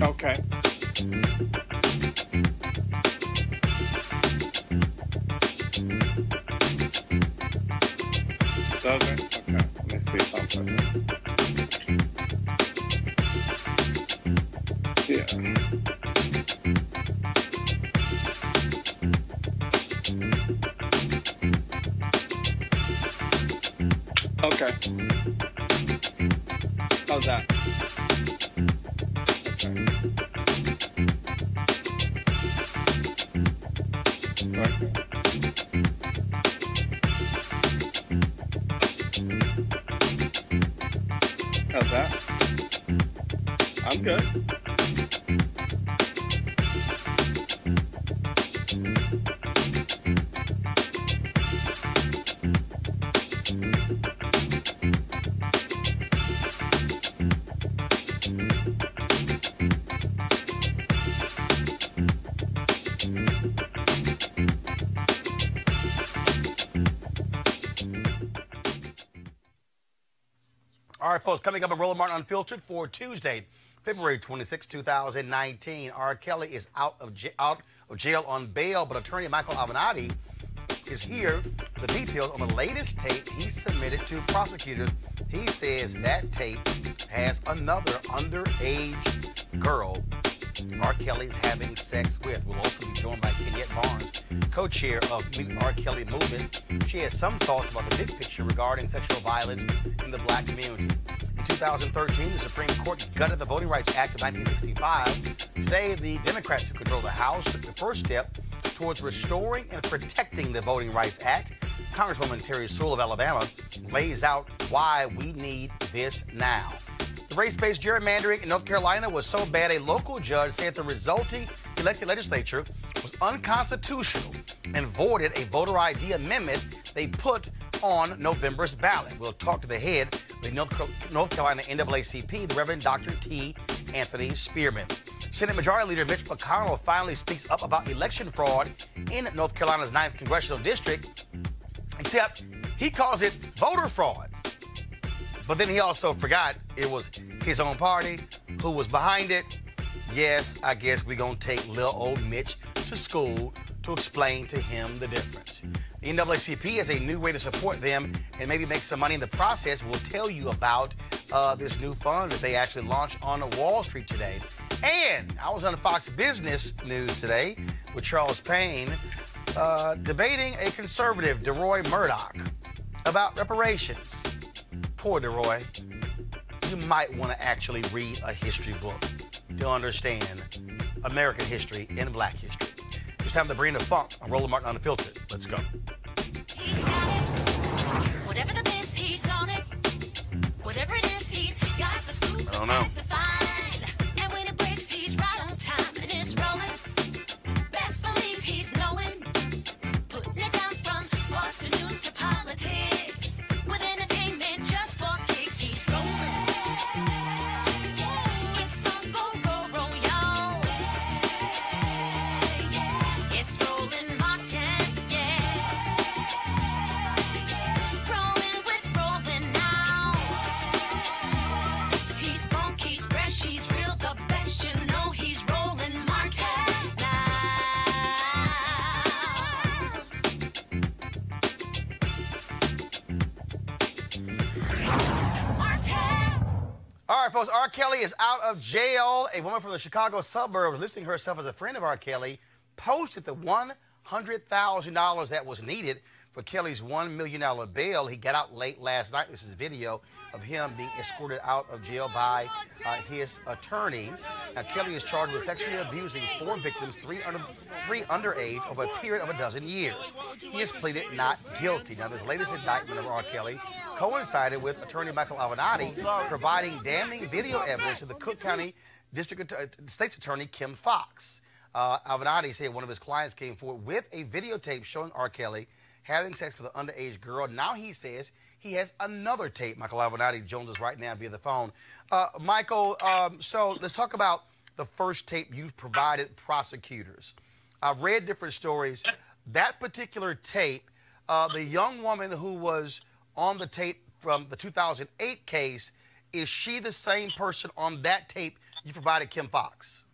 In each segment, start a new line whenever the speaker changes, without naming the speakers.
Okay. Does it? Okay. Let me see something. Yeah. Okay. How's that? Okay. How's that? I'm good.
All right, folks, coming up on Roland Martin Unfiltered for Tuesday, February 26, 2019. R. Kelly is out of jail on bail, but attorney Michael Avenatti is here with the details on the latest tape he submitted to prosecutors. He says that tape has another underage girl R. Kelly is having sex with. We'll also be joined by Kenyette Barnes, co-chair of the R. Kelly movement. She has some thoughts about the big picture regarding sexual violence in the black community. In 2013, the Supreme Court gutted the Voting Rights Act of 1965. Today, the Democrats who control the House took the first step towards restoring and protecting the Voting Rights Act. Congresswoman Terry Sewell of Alabama lays out why we need this now. The race-based gerrymandering in North Carolina was so bad a local judge said the resulting elected legislature was unconstitutional and voided a voter ID amendment they put on November's ballot. We'll talk to the head of the North Carolina NAACP, the Reverend Dr. T. Anthony Spearman. Senate Majority Leader Mitch McConnell finally speaks up about election fraud in North Carolina's 9th Congressional District, except he calls it voter fraud. But then he also forgot it was his own party who was behind it. Yes, I guess we're going to take little old Mitch to school to explain to him the difference. The NAACP is a new way to support them and maybe make some money in the process. We'll tell you about this new fund that they actually launched on Wall Street today. And I was on Fox Business News today with Charles Payne debating a conservative, DeRoy Murdoch, about reparations. Poor DeRoy. You might want to actually read a history book to understand American history and black history. It's time to bring the funk on Roland Martin Unfiltered. Let's go.
He's got it. Whatever the biz, he's on it. Whatever it is, he's got the scoop.
I don't know.
The find. And when it breaks, he's right on time and it's rolling. Best believe he's knowing. Putting it down from sports to news to politics. With entertainment just for kicks, he's rolling. It's on go, y'all. It's Roland Martin, yeah. Rolling with Roland now. He's funk, he's fresh, he's real, the best, you know he's Roland Martin now. Martin.
All right, folks, R. Kelly is out of jail. A woman from the Chicago suburbs listing herself as a friend of R. Kelly posted the $100,000 that was needed for Kelly's $1 million bail. He got out late last night. This is a video of him being escorted out of jail by his attorney. Now, Kelly is charged with sexually abusing 4 victims, three underage, over a period of 12 years. He has pleaded not guilty. Now, this latest indictment of R. Kelly coincided with attorney Michael Avenatti providing damning video evidence to the Cook County State's Attorney Kim Fox. Avenatti said one of his clients came forward with a videotape showing R. Kelly having sex with an underage girl. Now he says he has another tape. Michael Avenatti joins us right now via the phone. Michael, so let's talk about the first tape you provided prosecutors. I've read different stories. That particular tape, the young woman who was on the tape from the 2008 case, is she the same person on that tape you provided Kim Fox.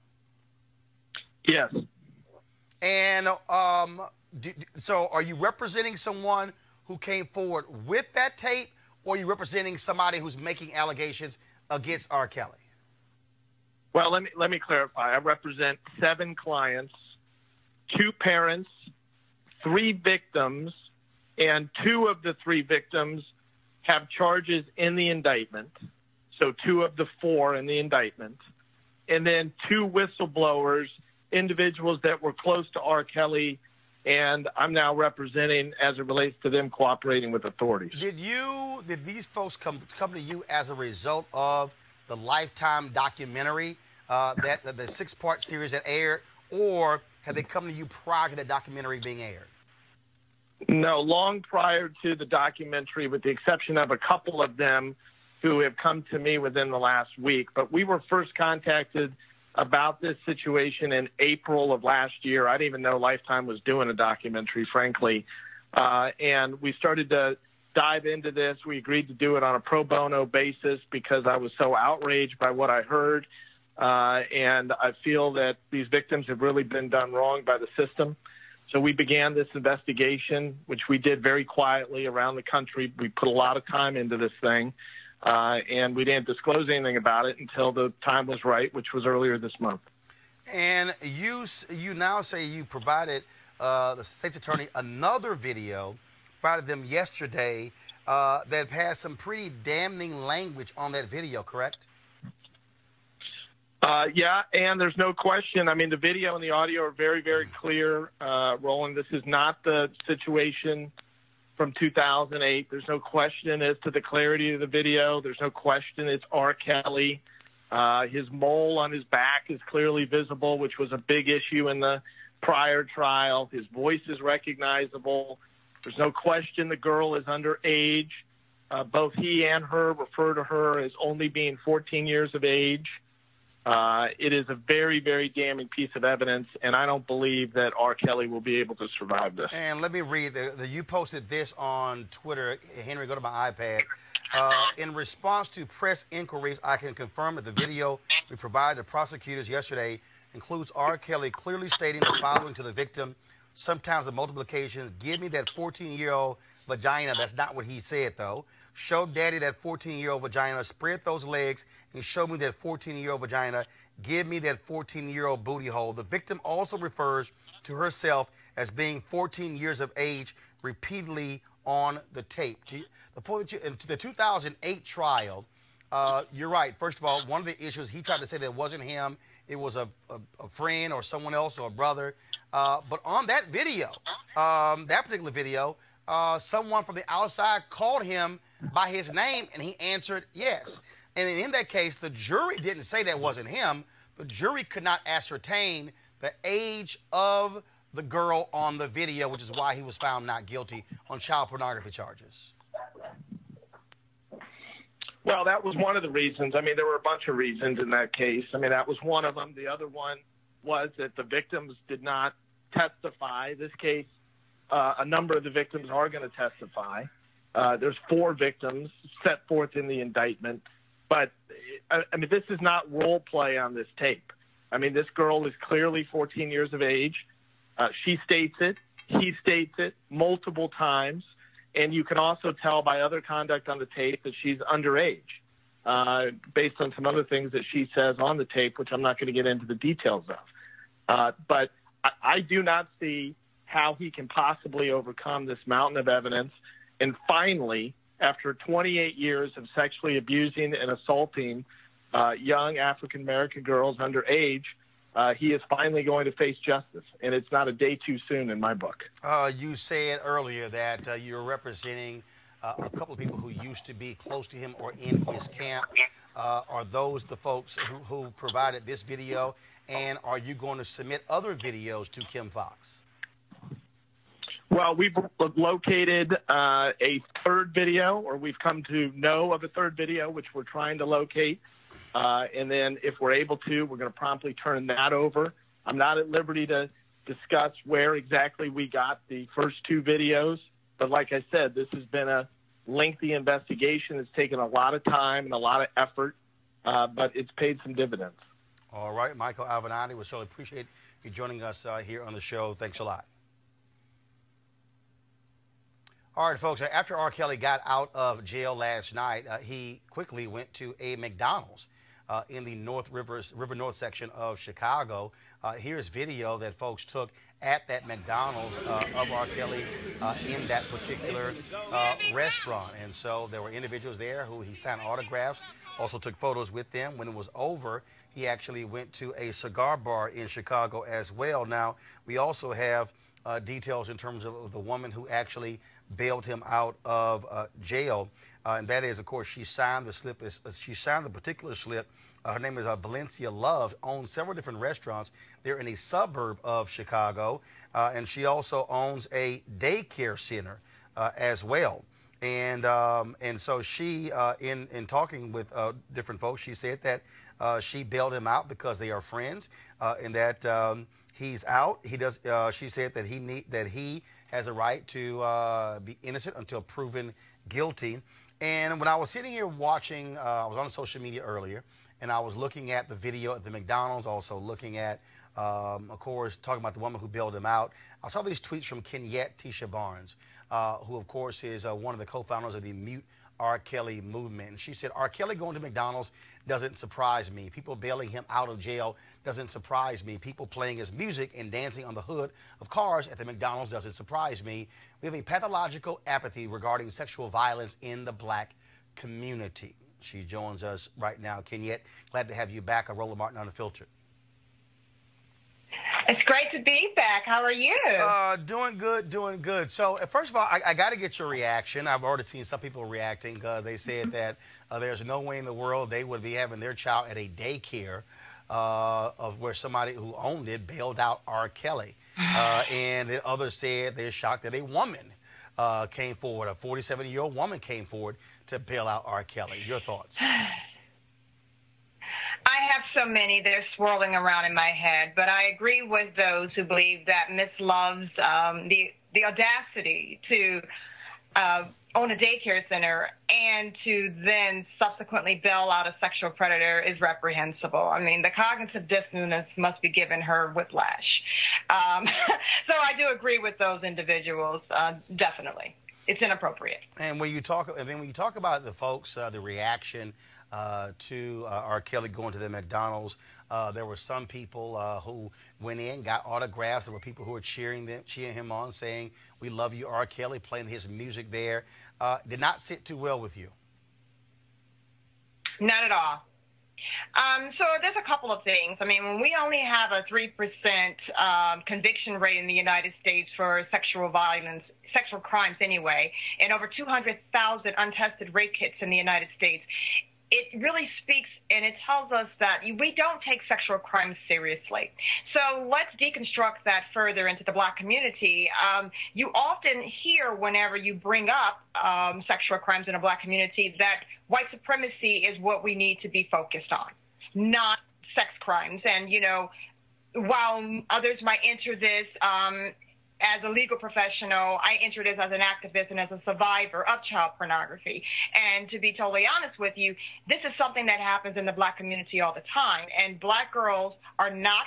Yes.
And so are you representing someone who came forward with that tape, or are you representing somebody who's making allegations against R. Kelly?
Well, let me clarify. I represent 7 clients, 2 parents, 3 victims, and 2 of the 3 victims have charges in the indictment. So 2 of the 4 in the indictment. And then 2 whistleblowers, individuals that were close to R. Kelly, and I'm now representing as it relates to them cooperating with authorities.
Did these folks come to you as a result of the Lifetime documentary, the 6-part series that aired, or have they come to you prior to that documentary being aired?
No, long prior to the documentary, with the exception of a couple of them who have come to me within the last week. But we were first contacted about this situation in April of last year. I didn't even know Lifetime was doing a documentary, frankly. And we started to dive into this. We agreed to do it on a pro bono basis because I was so outraged by what I heard. And I feel that these victims have really been done wrong by the system. So we began this investigation, which we did very quietly around the country. We put a lot of time into this thing. And we didn't disclose anything about it until the time was right, which was earlier this month.
And you now say you provided the state's attorney another video, provided them yesterday, that has some pretty damning language on that video, correct?
Yeah, and there's no question. I mean, the video and the audio are very, very clear, Roland. This is not the situation from 2008. There's no question as to the clarity of the video. There's no question it's R. Kelly. His mole on his back is clearly visible, which was a big issue in the prior trial. His voice is recognizable. There's no question the girl is underage. Both he and her refer to her as only being 14 years of age. It is a very, very damning piece of evidence, and I don't believe that R. Kelly will be able to survive this.
And let me read. You posted this on Twitter. Henry, go to my iPad. In response to press inquiries, I can confirm that the video we provided to prosecutors yesterday includes R. Kelly clearly stating the following to the victim, sometimes on multiple occasions: give me that 14-year-old vagina. That's not what he said, though. Show daddy that 14-year-old vagina. Spread those legs and show me that 14-year-old vagina. Give me that 14-year-old booty hole. The victim also refers to herself as being 14 years of age repeatedly on the tape. The point that in the 2008 trial, you're right. First of all, one of the issues, he tried to say that it wasn't him. It was a friend or someone else or a brother. But on that video, that particular video, someone from the outside called him by his name, and he answered yes. And in that case, the jury didn't say that wasn't him. The jury could not ascertain the age of the girl on the video, which is why he was found not guilty on child pornography charges.
Well, that was one of the reasons. I mean, there were a bunch of reasons in that case. I mean, that was one of them. The other one was that the victims did not testify. This case, a number of the victims are going to testify. There's 4 victims set forth in the indictment. But, I mean, this is not role play on this tape. I mean, this girl is clearly 14 years of age. She states it. He states it multiple times. And you can also tell by other conduct on the tape that she's underage, based on some other things that she says on the tape, which I'm not going to get into the details of. But I do not see how he can possibly overcome this mountain of evidence. And finally, after 28 years of sexually abusing and assaulting young African-American girls underage, he is finally going to face justice, and it's not a day too soon in my book.
You said earlier that you're representing a couple of people who used to be close to him or in his camp. Are those the folks who provided this video, and are you going to submit other videos to Kim Fox?
Well, we've located a third video, or we've come to know of a third video, which we're trying to locate. And then if we're able to, we're going to promptly turn that over. I'm not at liberty to discuss where exactly we got the first 2 videos. But like I said, this has been a lengthy investigation. It's taken a lot of time and a lot of effort, but it's paid some dividends.
All right, Michael Avenatti, we certainly appreciate you joining us here on the show. Thanks a lot. All right, folks, after R. Kelly got out of jail last night, he quickly went to a McDonald's in the River North section of Chicago. Here's video that folks took at that McDonald's of R. Kelly in that particular restaurant. And so there were individuals there who he signed autographs, also took photos with them. When it was over, he actually went to a cigar bar in Chicago as well. Now, we also have details in terms of the woman who actually bailed him out of jail, and that is, of course, she signed the slip. She signed the particular slip. Her name is Valencia Love. Owns several different restaurants. They're in a suburb of Chicago, and she also owns a daycare center as well. And so she, in talking with different folks, she said that she bailed him out because they are friends, and that he's out. He does. She said that he has a right to be innocent until proven guilty. And when I was sitting here watching, I was on social media earlier, and I was looking at the video at the McDonald's, also looking at, of course, talking about the woman who bailed him out. I saw these tweets from Kenyette Tisha Barnes, who, of course, is one of the co-founders of the Mute R. Kelly movement. And she said, R. Kelly going to McDonald's doesn't surprise me. People bailing him out of jail doesn't surprise me. People playing his music and dancing on the hood of cars at the McDonald's doesn't surprise me. We have a pathological apathy regarding sexual violence in the black community. She joins us right now. Kenyette, glad to have you back on Roland Martin Unfiltered.
It's great to be back. How are you?
Doing good, doing good. So, first of all, I got to get your reaction. I've already seen some people reacting. They said that there's no way in the world they would be having their child at a daycare of where somebody who owned it bailed out R. Kelly. And the others said they're shocked that a woman came forward, a 47-year-old woman came forward to bail out R. Kelly. Your thoughts?
I have so many that are swirling around in my head, but I agree with those who believe that Miss Love's the audacity to own a daycare center and to then subsequently bail out a sexual predator is reprehensible. I mean, the cognitive dissonance must be giving her whiplash. So I do agree with those individuals, definitely. It's inappropriate.
And when you talk about the folks, the reaction to R. Kelly going to the McDonald's, there were some people who went in, got autographs. There were people who were cheering him on, saying, "We love you, R. Kelly," playing his music there. Did not sit too well with you.
Not at all. So there's a couple of things. I mean, when we only have a 3% conviction rate in the United States for sexual violence, sexual crimes anyway, and over 200,000 untested rape kits in the United States, it really speaks and it tells us that we don't take sexual crimes seriously. So let's deconstruct that further into the black community. You often hear whenever you bring up sexual crimes in a black community that white supremacy is what we need to be focused on, not sex crimes. And, you know, while others might enter this as a legal professional, I enter this as an activist and as a survivor of child pornography. And to be totally honest with you, this is something that happens in the black community all the time. And black girls are not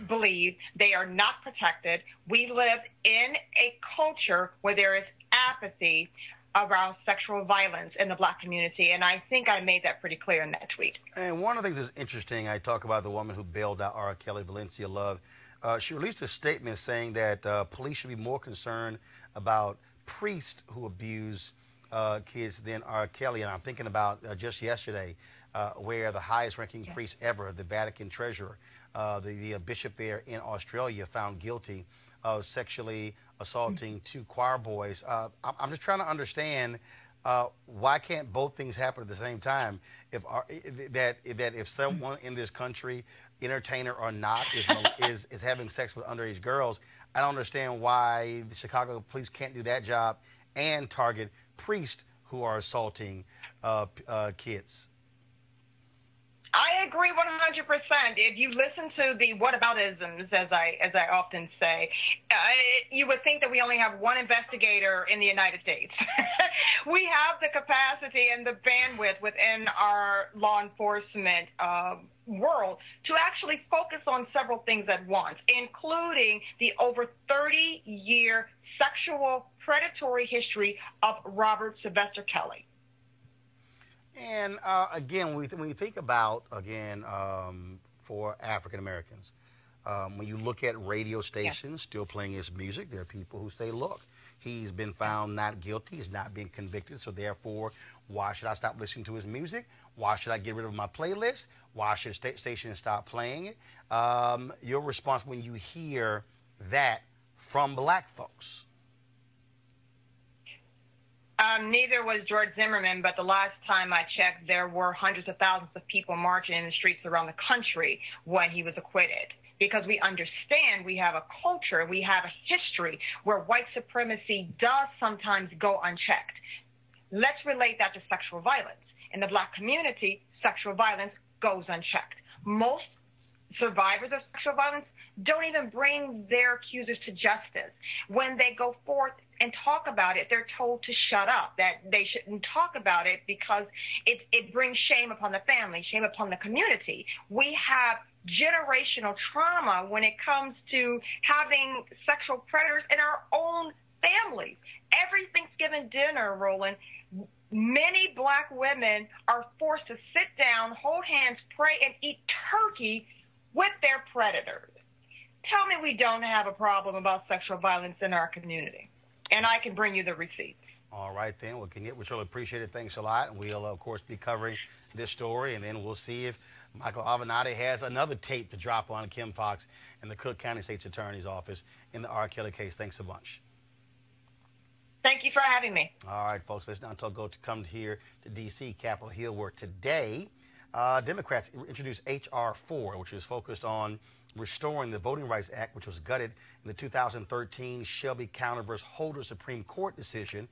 believed. They are not protected. We live in a culture where there is apathy around sexual violence in the black community. And I think I made that pretty clear in that tweet.
And one of the things that's interesting, I talk about the woman who bailed out R. Kelly, Valencia Love. She released a statement saying that police should be more concerned about priests who abuse kids than R. Kelly. And I'm thinking about just yesterday where the highest-ranking priest ever, the Vatican treasurer, the bishop there in Australia, found guilty of sexually assaulting two choir boys. I'm just trying to understand why can't both things happen at the same time? If someone in this country, entertainer or not, is having sex with underage girls, I don't understand why the Chicago police can't do that job and target priests who are assaulting kids.
I agree 100%. If you listen to the whataboutisms, as I often say, you would think that we only have one investigator in the United States. We have the capacity and the bandwidth within our law enforcement world to actually focus on several things at once, including the over 30-year sexual predatory history of Robert Sylvester Kelly.
And again, when you think about, again, for African Americans, when you look at radio stations still playing his music, there are people who say, look, he's been found not guilty, he's not been convicted, so therefore, why should I stop listening to his music? Why should I get rid of my playlist? Why should stations stop playing it? Your response when you hear that from black folks?
Neither was George Zimmerman, but the last time I checked, there were hundreds of thousands of people marching in the streets around the country when he was acquitted. Because we understand we have a culture, we have a history where white supremacy does sometimes go unchecked. Let's relate that to sexual violence. In the black community, sexual violence goes unchecked. Most survivors of sexual violence don't even bring their accusers to justice. When they go forth and talk about it, they're told to shut up, that they shouldn't talk about it because it brings shame upon the family, shame upon the community. We have generational trauma when it comes to having sexual predators in our own families. Every Thanksgiving dinner, Roland, many black women are forced to sit down, hold hands, pray, and eat turkey with their predators. Tell me we don't have a problem about sexual violence in our community, and I can bring you the receipts.
All right, then. Well, we surely appreciate it. Thanks a lot. And we'll, of course, be covering this story, and then we'll see if Michael Avenatti has another tape to drop on Kim Foxx in the Cook County State's Attorney's Office in the R. Kelly case. Thanks a bunch.
Thank you for having me.
All right, folks. Let's now come here to D.C., Capitol Hill, where today Democrats introduced H.R. 4, which is focused on restoring the Voting Rights Act, which was gutted in the 2013 Shelby County versus Holder Supreme Court decision,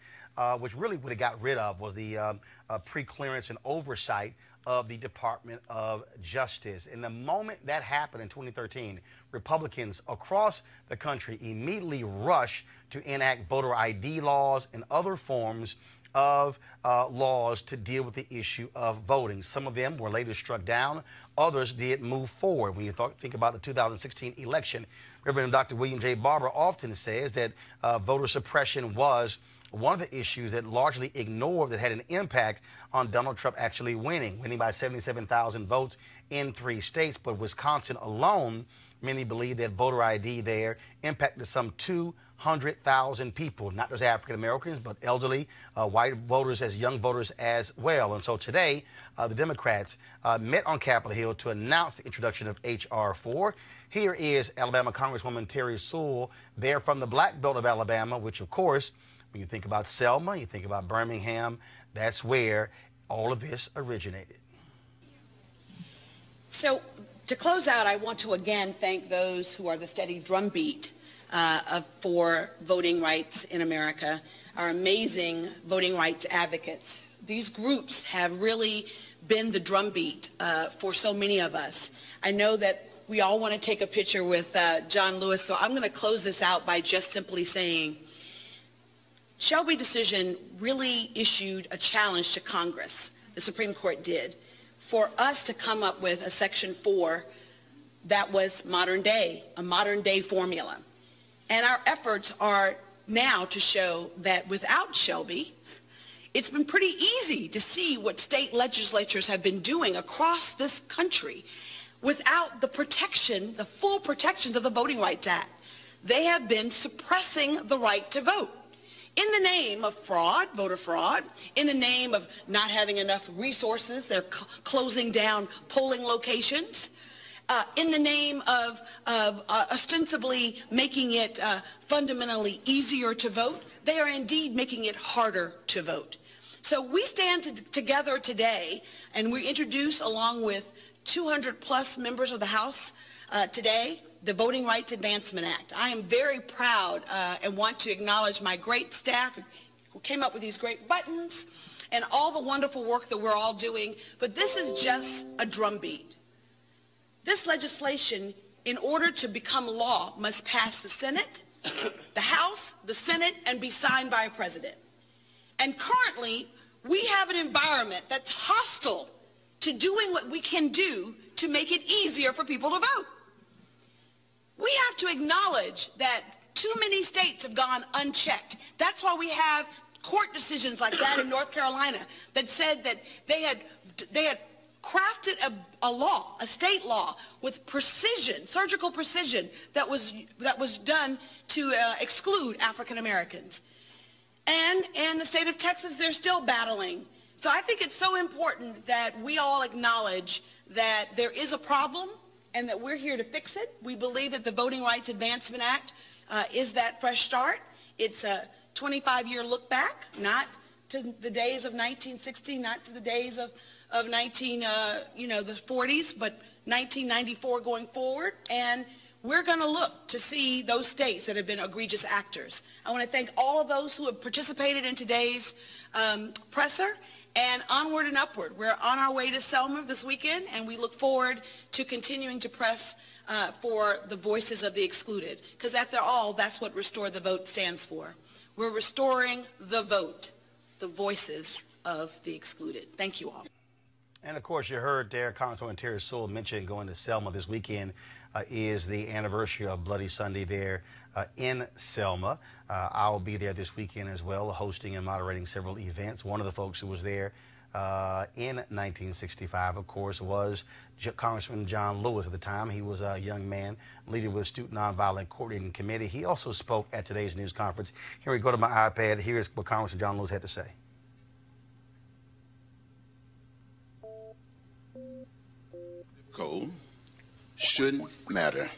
which really what it got rid of was the pre-clearance and oversight of the Department of Justice. And the moment that happened in 2013, Republicans across the country immediately rushed to enact voter ID laws and other forms of laws to deal with the issue of voting. Some of them were later struck down. Others did move forward. When you think about the 2016 election, Reverend Dr. William J. Barber often says that voter suppression was one of the issues that largely ignored that had an impact on Donald Trump actually winning by 77,000 votes in 3 states. But Wisconsin alone, many believe that voter ID there impacted some 200,000 people, not just African Americans, but elderly, white voters as young voters as well. And so today, the Democrats met on Capitol Hill to announce the introduction of H.R. 4. Here is Alabama Congresswoman Terry Sewell, there from the Black Belt of Alabama, which, of course, when you think about Selma, you think about Birmingham, that's where all of this originated.
So to close out, I want to again thank those who are the steady drumbeat for voting rights in America, our amazing voting rights advocates. These groups have really been the drumbeat for so many of us. I know that we all want to take a picture with John Lewis, so I'm going to close this out by just simply saying Shelby decision really issued a challenge to Congress, the Supreme Court did, for us to come up with a Section 4 that was modern day, a modern day formula. And our efforts are now to show that without Shelby, it's been pretty easy to see what state legislatures have been doing across this country without the protection, the full protections of the Voting Rights Act. They have been suppressing the right to vote in the name of fraud, voter fraud, in the name of not having enough resources. They're closing down polling locations. In the name of ostensibly making it fundamentally easier to vote, they are indeed making it harder to vote. So we stand together today, and we introduce, along with 200 plus members of the House today, the Voting Rights Advancement Act. I am very proud and want to acknowledge my great staff who came up with these great buttons and all the wonderful work that we're all doing, but this is just a drumbeat. This legislation, in order to become law, must pass the Senate, the House, the Senate, and be signed by a president. And currently, we have an environment that's hostile to doing what we can do to make it easier for people to vote. We have to acknowledge that too many states have gone unchecked. That's why we have court decisions like that in North Carolina that said that they had crafted a law, a state law, with precision, surgical precision, that was done to exclude African Americans. And in the state of Texas, they're still battling. So I think it's so important that we all acknowledge that there is a problem and that we're here to fix it. We believe that the Voting Rights Advancement Act is that fresh start. It's a 25-year look back, not to the days of 1960, not to the days of the 40s, but 1994 going forward. And we're going to look to see those states that have been egregious actors. I want to thank all of those who have participated in today's presser, and onward and upward. We're on our way to Selma this weekend, and we look forward to continuing to press for the voices of the excluded, because after all, that's what Restore the Vote stands for. We're restoring the vote, the voices of the excluded. Thank you all.
And of course, you heard there Congresswoman Terry Sewell mention going to Selma this weekend is the anniversary of Bloody Sunday there in Selma. I'll be there this weekend as well, hosting and moderating several events. One of the folks who was there in 1965, of course, was Congressman John Lewis at the time. He was a young man leading with the Student Nonviolent Coordinating Committee. He also spoke at today's news conference. Here we go to my iPad. Here's what Congressman John Lewis had to say.
Code shouldn't matter.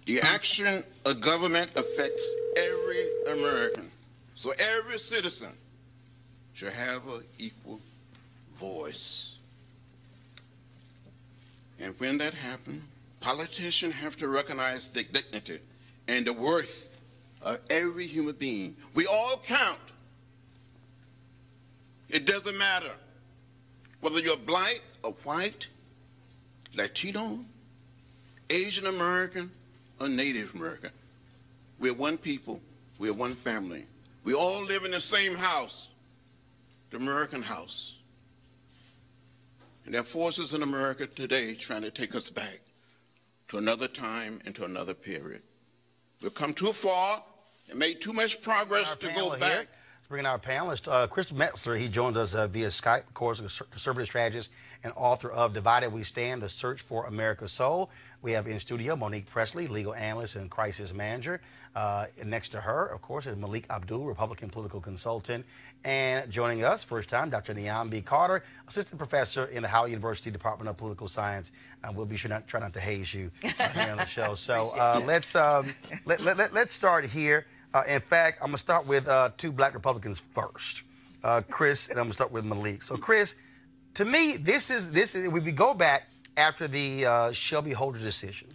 The action of government affects every American, so every citizen should have an equal voice. And when that happens, politicians have to recognize the dignity and the worth of every human being. We all count. It doesn't matter whether you're black or white, Latino, Asian American, or Native American. We're one people, we're one family. We all live in the same house, the American house. And there are forces in America today trying to take us back to another time and to another period. We've come too far and made too much progress to go back.
Let's bring in our panelist, Chris Metzler. He joins us via Skype, of course, a conservative strategist and author of Divided We Stand, The Search for America's Soul. We have in studio Monique Presley, legal analyst and crisis manager. Next to her, of course, is Malik Abdul, Republican political consultant. And joining us, first time, Dr. Niambi Carter, assistant professor in the Howard University Department of Political Science. We'll be sure not try not to haze you here on the show. So let's start here. In fact, I'm going to start with two black Republicans first, Chris, and I'm going to start with Malik. So, Chris, to me, this is if we go back after the Shelby Holder decision,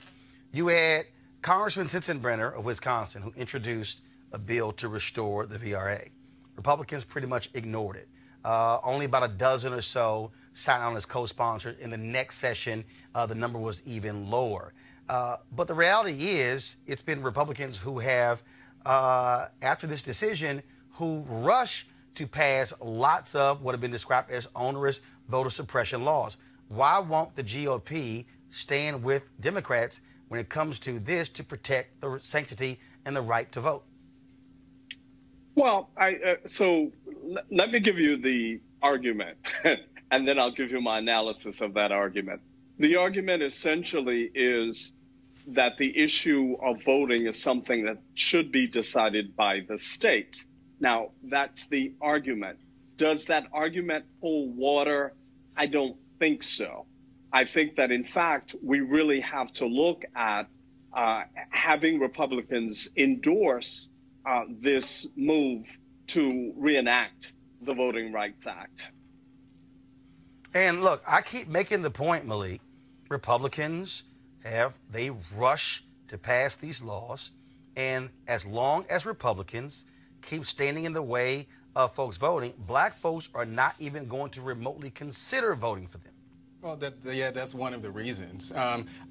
you had Congressman Sensenbrenner of Wisconsin who introduced a bill to restore the VRA. Republicans pretty much ignored it. Only about a dozen or so signed on as co-sponsors. In the next session, the number was even lower. But the reality is it's been Republicans who have, after this decision, who rush to pass lots of what have been described as onerous voter suppression laws. Why won't the GOP stand with Democrats when it comes to this to protect the sanctity and the right to vote?
Well, so let me give you the argument, and then I'll give you my analysis of that argument. The argument essentially is that the issue of voting is something that should be decided by the state. Now, that's the argument. Does that argument hold water? I don't think so. I think that, in fact, we really have to look at having Republicans endorse this move to reenact the Voting Rights Act.
And look, I keep making the point, Malik, Republicans they rush to pass these laws, and as long as Republicans keep standing in the way of folks voting, black folks are not even going to remotely consider voting for them.
Well, that's one of the reasons.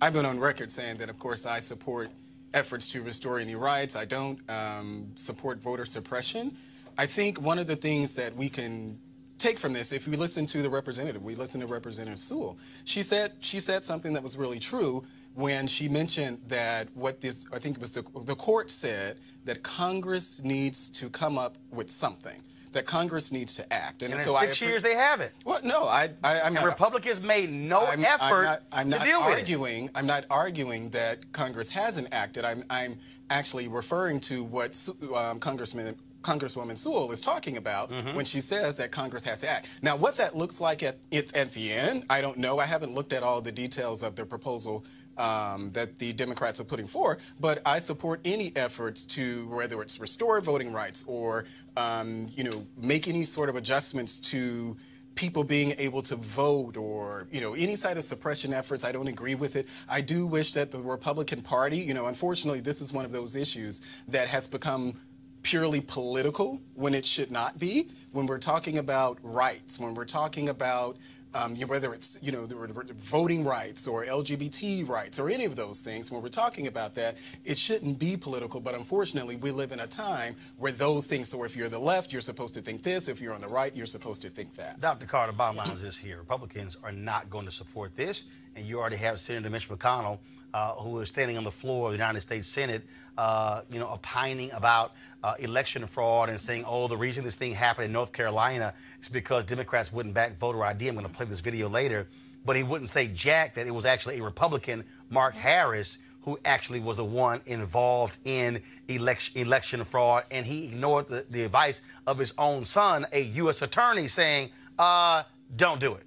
I've been on record saying that, of course, I support efforts to restore any rights. I don't support voter suppression. I think one of the things that we can take from this, if we listen to the representative, we listen to Representative Sewell, she said something that was really true when she mentioned that I think it was the court said that Congress needs to come up with something, that Congress needs to act.
And in 6 years they haven't.
Well, no, I'm not.
Republicans made no effort to deal with it.
I'm not arguing that Congress hasn't acted. I'm actually referring to what Congresswoman Sewell is talking about when she says that Congress has to act. Now, what that looks like at the end, I don't know. I haven't looked at all the details of the proposal that the Democrats are putting forward, but I support any efforts to, whether it's restore voting rights or, make any sort of adjustments to people being able to vote or, any side of suppression efforts. I don't agree with it. I do wish that the Republican Party, unfortunately, this is one of those issues that has become purely political when it should not be. When we're talking about rights, when we're talking about whether it's the voting rights or LGBT rights or any of those things, when we're talking about that, it shouldn't be political. But unfortunately, we live in a time where those things. So if you're the left, you're supposed to think this. If you're on the right, you're supposed to think that.
Dr. Carter, bottom line is this here: Republicans are not going to support this, and you already have Senator Mitch McConnell, who is standing on the floor of the United States Senate, opining about election fraud and saying, oh, the reason this thing happened in North Carolina is because Democrats wouldn't back voter ID. I'm going to play this video later. But he wouldn't say jack that it was actually a Republican, Mark Harris, who actually was the one involved in election fraud. And he ignored the advice of his own son, a U.S. attorney, saying, don't do it.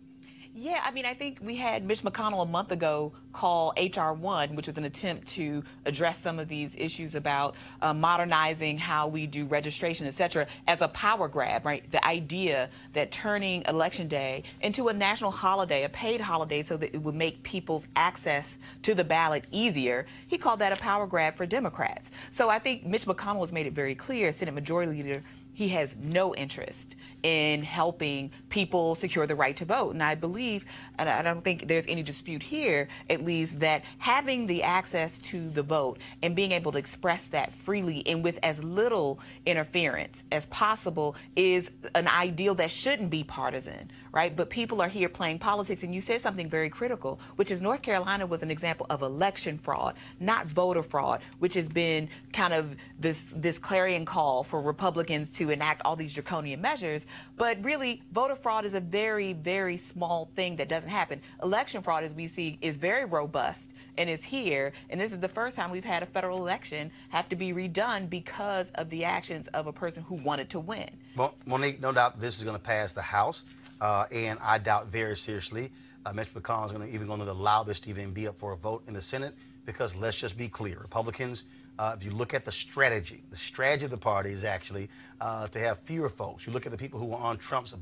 Yeah, I mean, I think we had Mitch McConnell a month ago call H.R. 1, which was an attempt to address some of these issues about modernizing how we do registration, et cetera, as a power grab, right? The idea that turning Election Day into a national holiday, a paid holiday, so that it would make people's access to the ballot easier, he called that a power grab for Democrats. So I think Mitch McConnell has made it very clear, Senate Majority Leader, he has no interest in helping people secure the right to vote. And I believe, and I don't think there's any dispute here, at least, that having the access to the vote and being able to express that freely and with as little interference as possible is an ideal that shouldn't be partisan, right? But people are here playing politics, and you said something very critical, which is North Carolina was an example of election fraud, not voter fraud, which has been kind of this clarion call for Republicans to enact all these draconian measures. But really, voter fraud is a very, very small thing that doesn't happen. Election fraud, as we see, is very robust and is here. And this is the first time we've had a federal election have to be redone because of the actions of a person who wanted to win.
Well, Monique, no doubt this is going to pass the House. And I doubt very seriously Mitch McConnell is even going to allow this to even be up for a vote in the Senate, because let's just be clear. Republicans, if you look at the strategy of the party is actually to have fewer folks. You look at the people who were on Trump's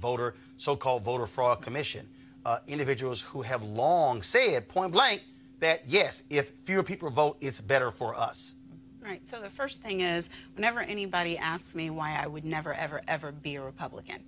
so-called voter fraud commission, individuals who have long said point blank that, yes, if fewer people vote, it's better for us.
Right. So the first thing is, whenever anybody asks me why I would never, ever, ever be a Republican,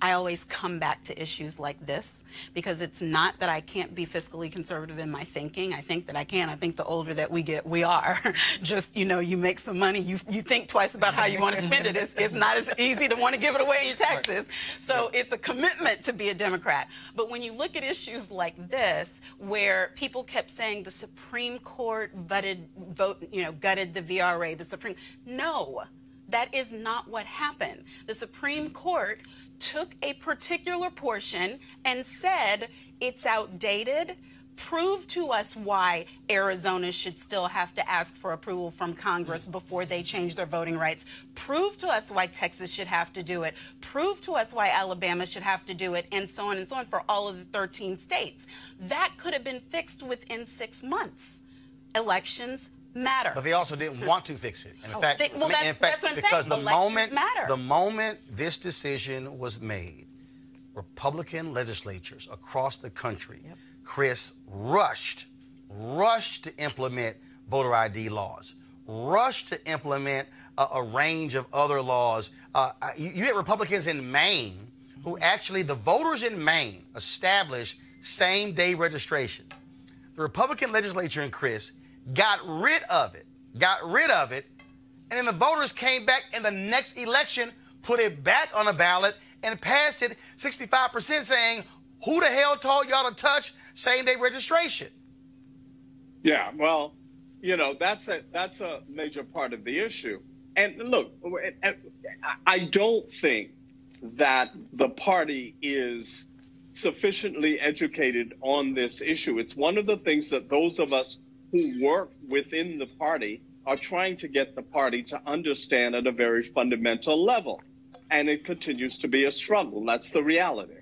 I always come back to issues like this, because it's not that I can't be fiscally conservative in my thinking. I think that I can. I think the older that we get, we are. Just, you make some money, you think twice about how you want to spend it. It's not as easy to want to give it away in your taxes. So it's a commitment to be a Democrat. But when you look at issues like this, where people kept saying the Supreme Court gutted the VRA, no, that is not what happened. The Supreme Court took a particular portion and said it's outdated. Prove to us why Arizona should still have to ask for approval from Congress before they change their voting rights. Prove to us why Texas should have to do it. Prove to us why Alabama should have to do it, and so on for all of the 13 states. That could have been fixed within 6 months. Elections matter.
But they also didn't want to fix it. And in fact,
that's what I'm
because
saying.
the moment this decision was made, Republican legislatures across the country, Chris, rushed to implement voter ID laws, rushed to implement a range of other laws. You had Republicans in Maine who actually, the voters in Maine established same-day registration. The Republican legislature in Chris got rid of it, and then the voters came back in the next election, put it back on the ballot, and passed it 65% saying, who the hell told y'all to touch same-day registration?
Yeah, well, you know, that's a major part of the issue. And look, I don't think that the party is sufficiently educated on this issue. It's one of the things that those of us who work within the party are trying to get the party to understand at a very fundamental level. And it continues to be a struggle. That's the reality.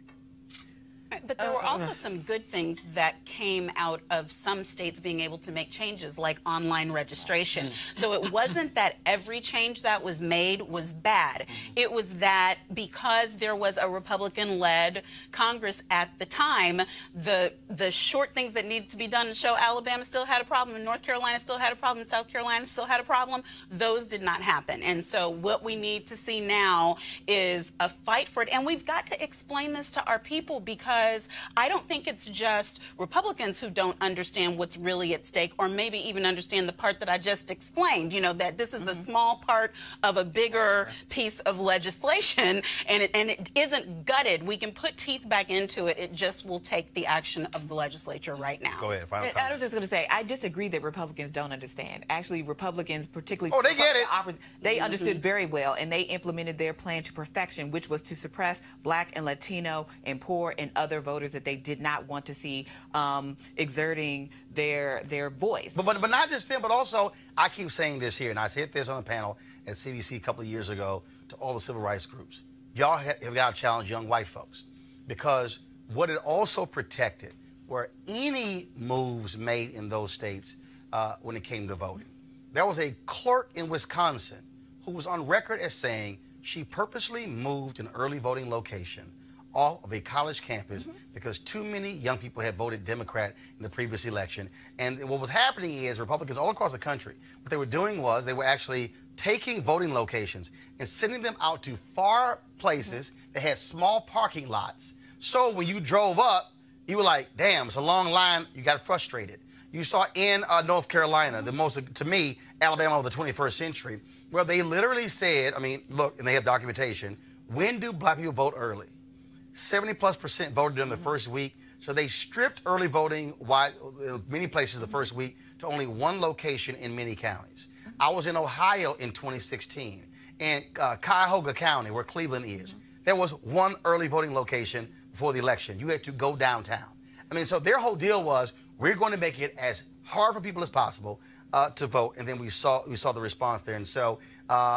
But there were also some good things that came out of some states being able to make changes, like online registration. So it wasn't that every change that was made was bad. It was that because there was a Republican-led Congress at the time, the short things that needed to be done to show Alabama still had a problem, and North Carolina still had a problem, and South Carolina still had a problem, those did not happen. And so what we need to see now is a fight for it. And we've got to explain this to our people, because I don't think it's just Republicans who don't understand what's really at stake, or maybe even understand the part that I just explained, you know, that this is a small part of a bigger piece of legislation, and it isn't gutted. We can put teeth back into it. It just will take the action of the legislature right now.
Go ahead. Final
I was just going to say, I disagree that Republicans don't understand. Actually, Republicans, particularly...
Oh, they get it.
They understood very well, and they implemented their plan to perfection, which was to suppress Black and Latino and poor and other voters that they did not want to see exerting their voice.
But not just them, but also, I keep saying this here, and I said this on a panel at CBC a couple of years ago to all the civil rights groups. Y'all have got to challenge young white folks, because what it also protected were any moves made in those states when it came to voting. There was a clerk in Wisconsin who was on record as saying she purposely moved an early voting location off of a college campus because too many young people had voted Democrat in the previous election. And what was happening is Republicans all across the country, what they were doing was they were actually taking voting locations and sending them out to far places that had small parking lots. So when you drove up, you were like, damn, it's a long line. You got frustrated. You saw in North Carolina, the most, to me, Alabama of the 21st century, where they literally said, I mean, look, and they have documentation, when do Black people vote early? 70+% voted during the first week. So they stripped early voting in many places the first week to only one location in many counties. I was in Ohio in 2016, in Cuyahoga County, where Cleveland is. There was one early voting location before the election. You had to go downtown. I mean, so their whole deal was, we're going to make it as hard for people as possible to vote. And then we saw the response there. And so,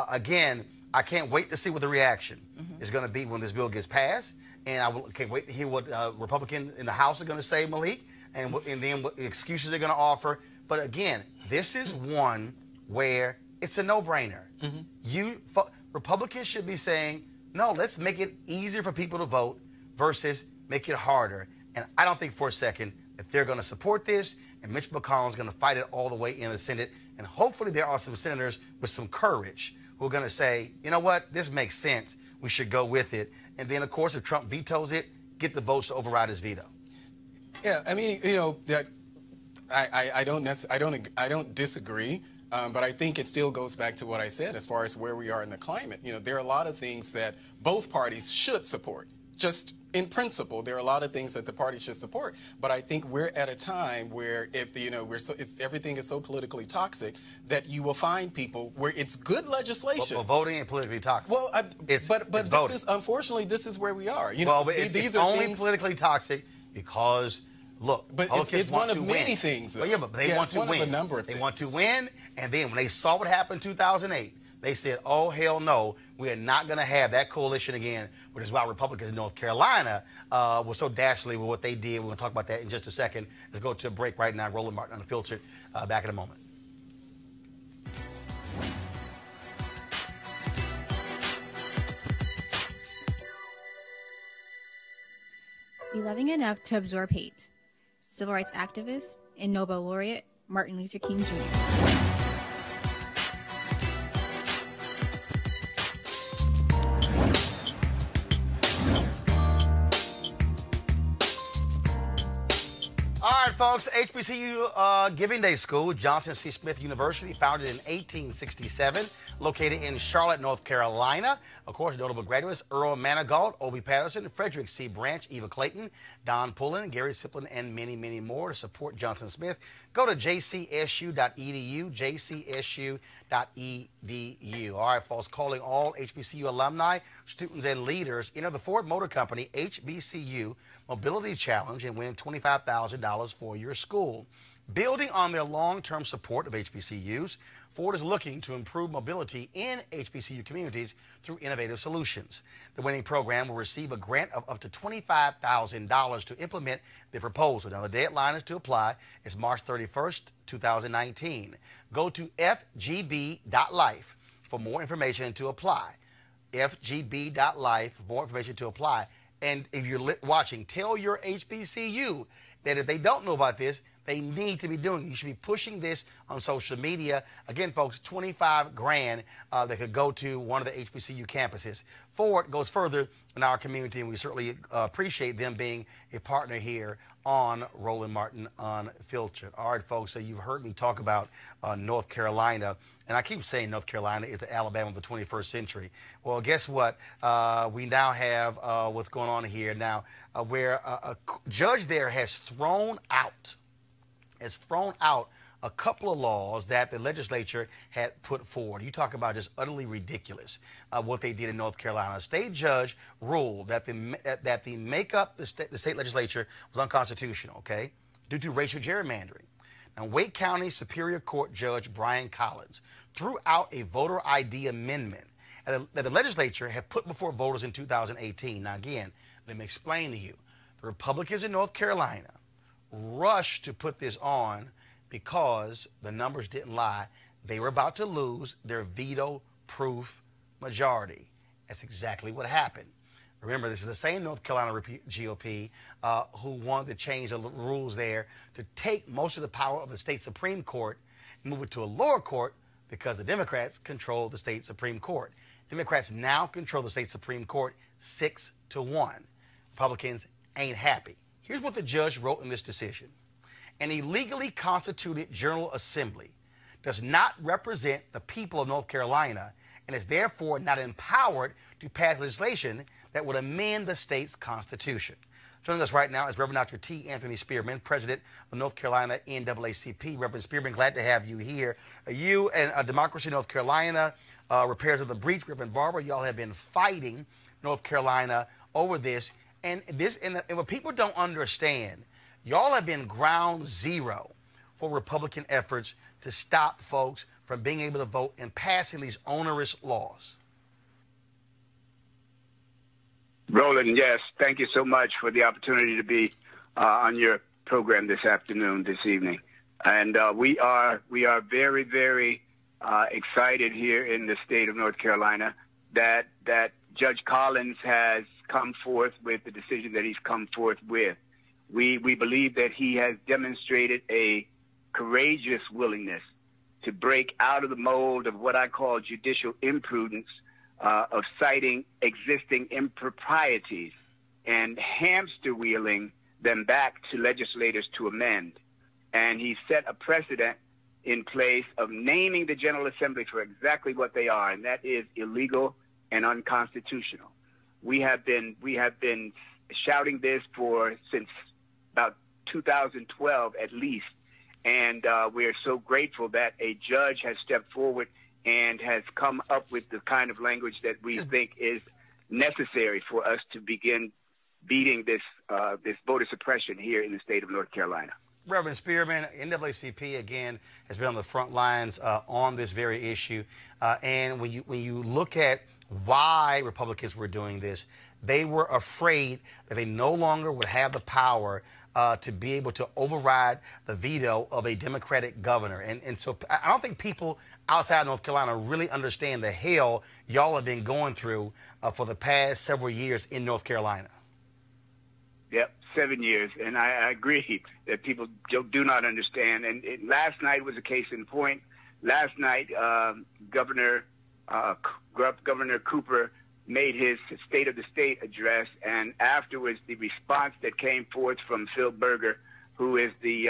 again, I can't wait to see what the reaction is going to be when this bill gets passed. And I can't wait to hear what Republicans in the House are going to say, Malik, and then what excuses they're going to offer. But again, this is one where it's a no-brainer. Republicans should be saying, no, let's make it easier for people to vote versus make it harder. And I don't think for a second that they're going to support this, and Mitch McConnell's going to fight it all the way in the Senate. And hopefully there are some senators with some courage who are going to say, you know what, this makes sense. We should go with it. And then, of course, if Trump vetoes it, get the votes to override his veto.
Yeah, I mean, you know, that I don't disagree, but I think it still goes back to what I said as far as where we are in the climate. You know, there are a lot of things that both parties should support. Just in principle, there are a lot of things that the party should support, but I think we're at a time where everything is so politically toxic that you will find people where it's good legislation.
Well, voting ain't politically toxic.
Well, but this is, unfortunately, this is where we are. You know,
these are only politically toxic because, look,
but it's one of many things.
Well, yeah, but they want to win.
One of a number of things.
They want to win, and then when they saw what happened in 2008, they said, oh, hell no, we are not going to have that coalition again, which is why Republicans in North Carolina were so dastardly with what they did. We're going to talk about that in just a second. Let's go to a break right now. Roland Martin Unfiltered. Back in a moment.
Be loving enough to absorb hate. Civil rights activist and Nobel laureate Martin Luther King Jr.
folks, HBCU Giving Day School, Johnson C. Smith University, founded in 1867, located in Charlotte, North Carolina. Of course, notable graduates, Earl Manigault, Obie Patterson, Frederick C. Branch, Eva Clayton, Don Pullen, Gary Siplin, and many, many more. To support Johnson Smith, go to jcsu.edu, jcsu.edu. All right, folks, calling all HBCU alumni, students, and leaders. Enter the Ford Motor Company HBCU Mobility Challenge and win $25,000 for your school. Building on their long-term support of HBCUs, Ford is looking to improve mobility in HBCU communities through innovative solutions. The winning program will receive a grant of up to $25,000 to implement the proposal. Now, the deadline is to apply is March 31st, 2019. Go to FGB.Life for more information to apply. FGB.Life for more information to apply. And if you're watching, tell your HBCU that if they don't know about this, they need to be doing it. You should be pushing this on social media. Again, folks, 25 grand that could go to one of the HBCU campuses. Ford goes further in our community, and we certainly appreciate them being a partner here on Roland Martin Unfiltered. All right, folks, so you've heard me talk about North Carolina, and I keep saying North Carolina is the Alabama of the 21st century. Well, guess what? We now have what's going on here now, where a judge there has thrown out a couple of laws that the legislature had put forward. You talk about just utterly ridiculous what they did in North Carolina. A state judge ruled that the makeup the state legislature was unconstitutional, okay, due to racial gerrymandering. Now, Wake County Superior Court Judge Brian Collins threw out a voter ID amendment that the legislature had put before voters in 2018. Now, again, let me explain to you. The Republicans in North Carolina rushed to put this on because the numbers didn't lie. They were about to lose their veto-proof majority. That's exactly what happened. Remember, this is the same North Carolina GOP who wanted to change the rules there to take most of the power of the state Supreme Court and move it to a lower court because the Democrats control the state Supreme Court. Democrats now control the state Supreme Court 6-1. Republicans ain't happy. Here's what the judge wrote in this decision. An illegally constituted General Assembly does not represent the people of North Carolina and is therefore not empowered to pass legislation that would amend the state's constitution. Joining us right now is Reverend Dr. T. Anthony Spearman, President of North Carolina NAACP. Reverend Spearman, glad to have you here. You and Democracy North Carolina, Repairs of the Breach, Reverend Barber, y'all have been fighting North Carolina over this. And what people don't understand, y'all have been ground zero for Republican efforts to stop folks from being able to vote and passing these onerous laws.
Roland, yes, thank you so much for the opportunity to be on your program this evening. And we are very, very excited here in the state of North Carolina that Judge Collins has come forth with the decision that he's come forth with. We believe that he has demonstrated a courageous willingness to break out of the mold of what I call judicial imprudence, of citing existing improprieties and hamster wheeling them back to legislators to amend. And he set a precedent in place of naming the General Assembly for exactly what they are, and that is illegal and unconstitutional. We have been shouting this since about 2012 at least, and we are so grateful that a judge has stepped forward and has come up with the kind of language that we think is necessary for us to begin beating this voter suppression here in the state of North Carolina.
Reverend Spearman, NAACP again has been on the front lines on this very issue, and when you look at why Republicans were doing this, they were afraid that they no longer would have the power to be able to override the veto of a Democratic governor. And so I don't think people outside North Carolina really understand the hell y'all have been going through for the past several years in North Carolina.
Yep, 7 years. And I agree that people do not understand. And last night was a case in point. Last night, Governor Cooper made his State of the State address, and afterwards the response that came forth from Phil Berger, who is the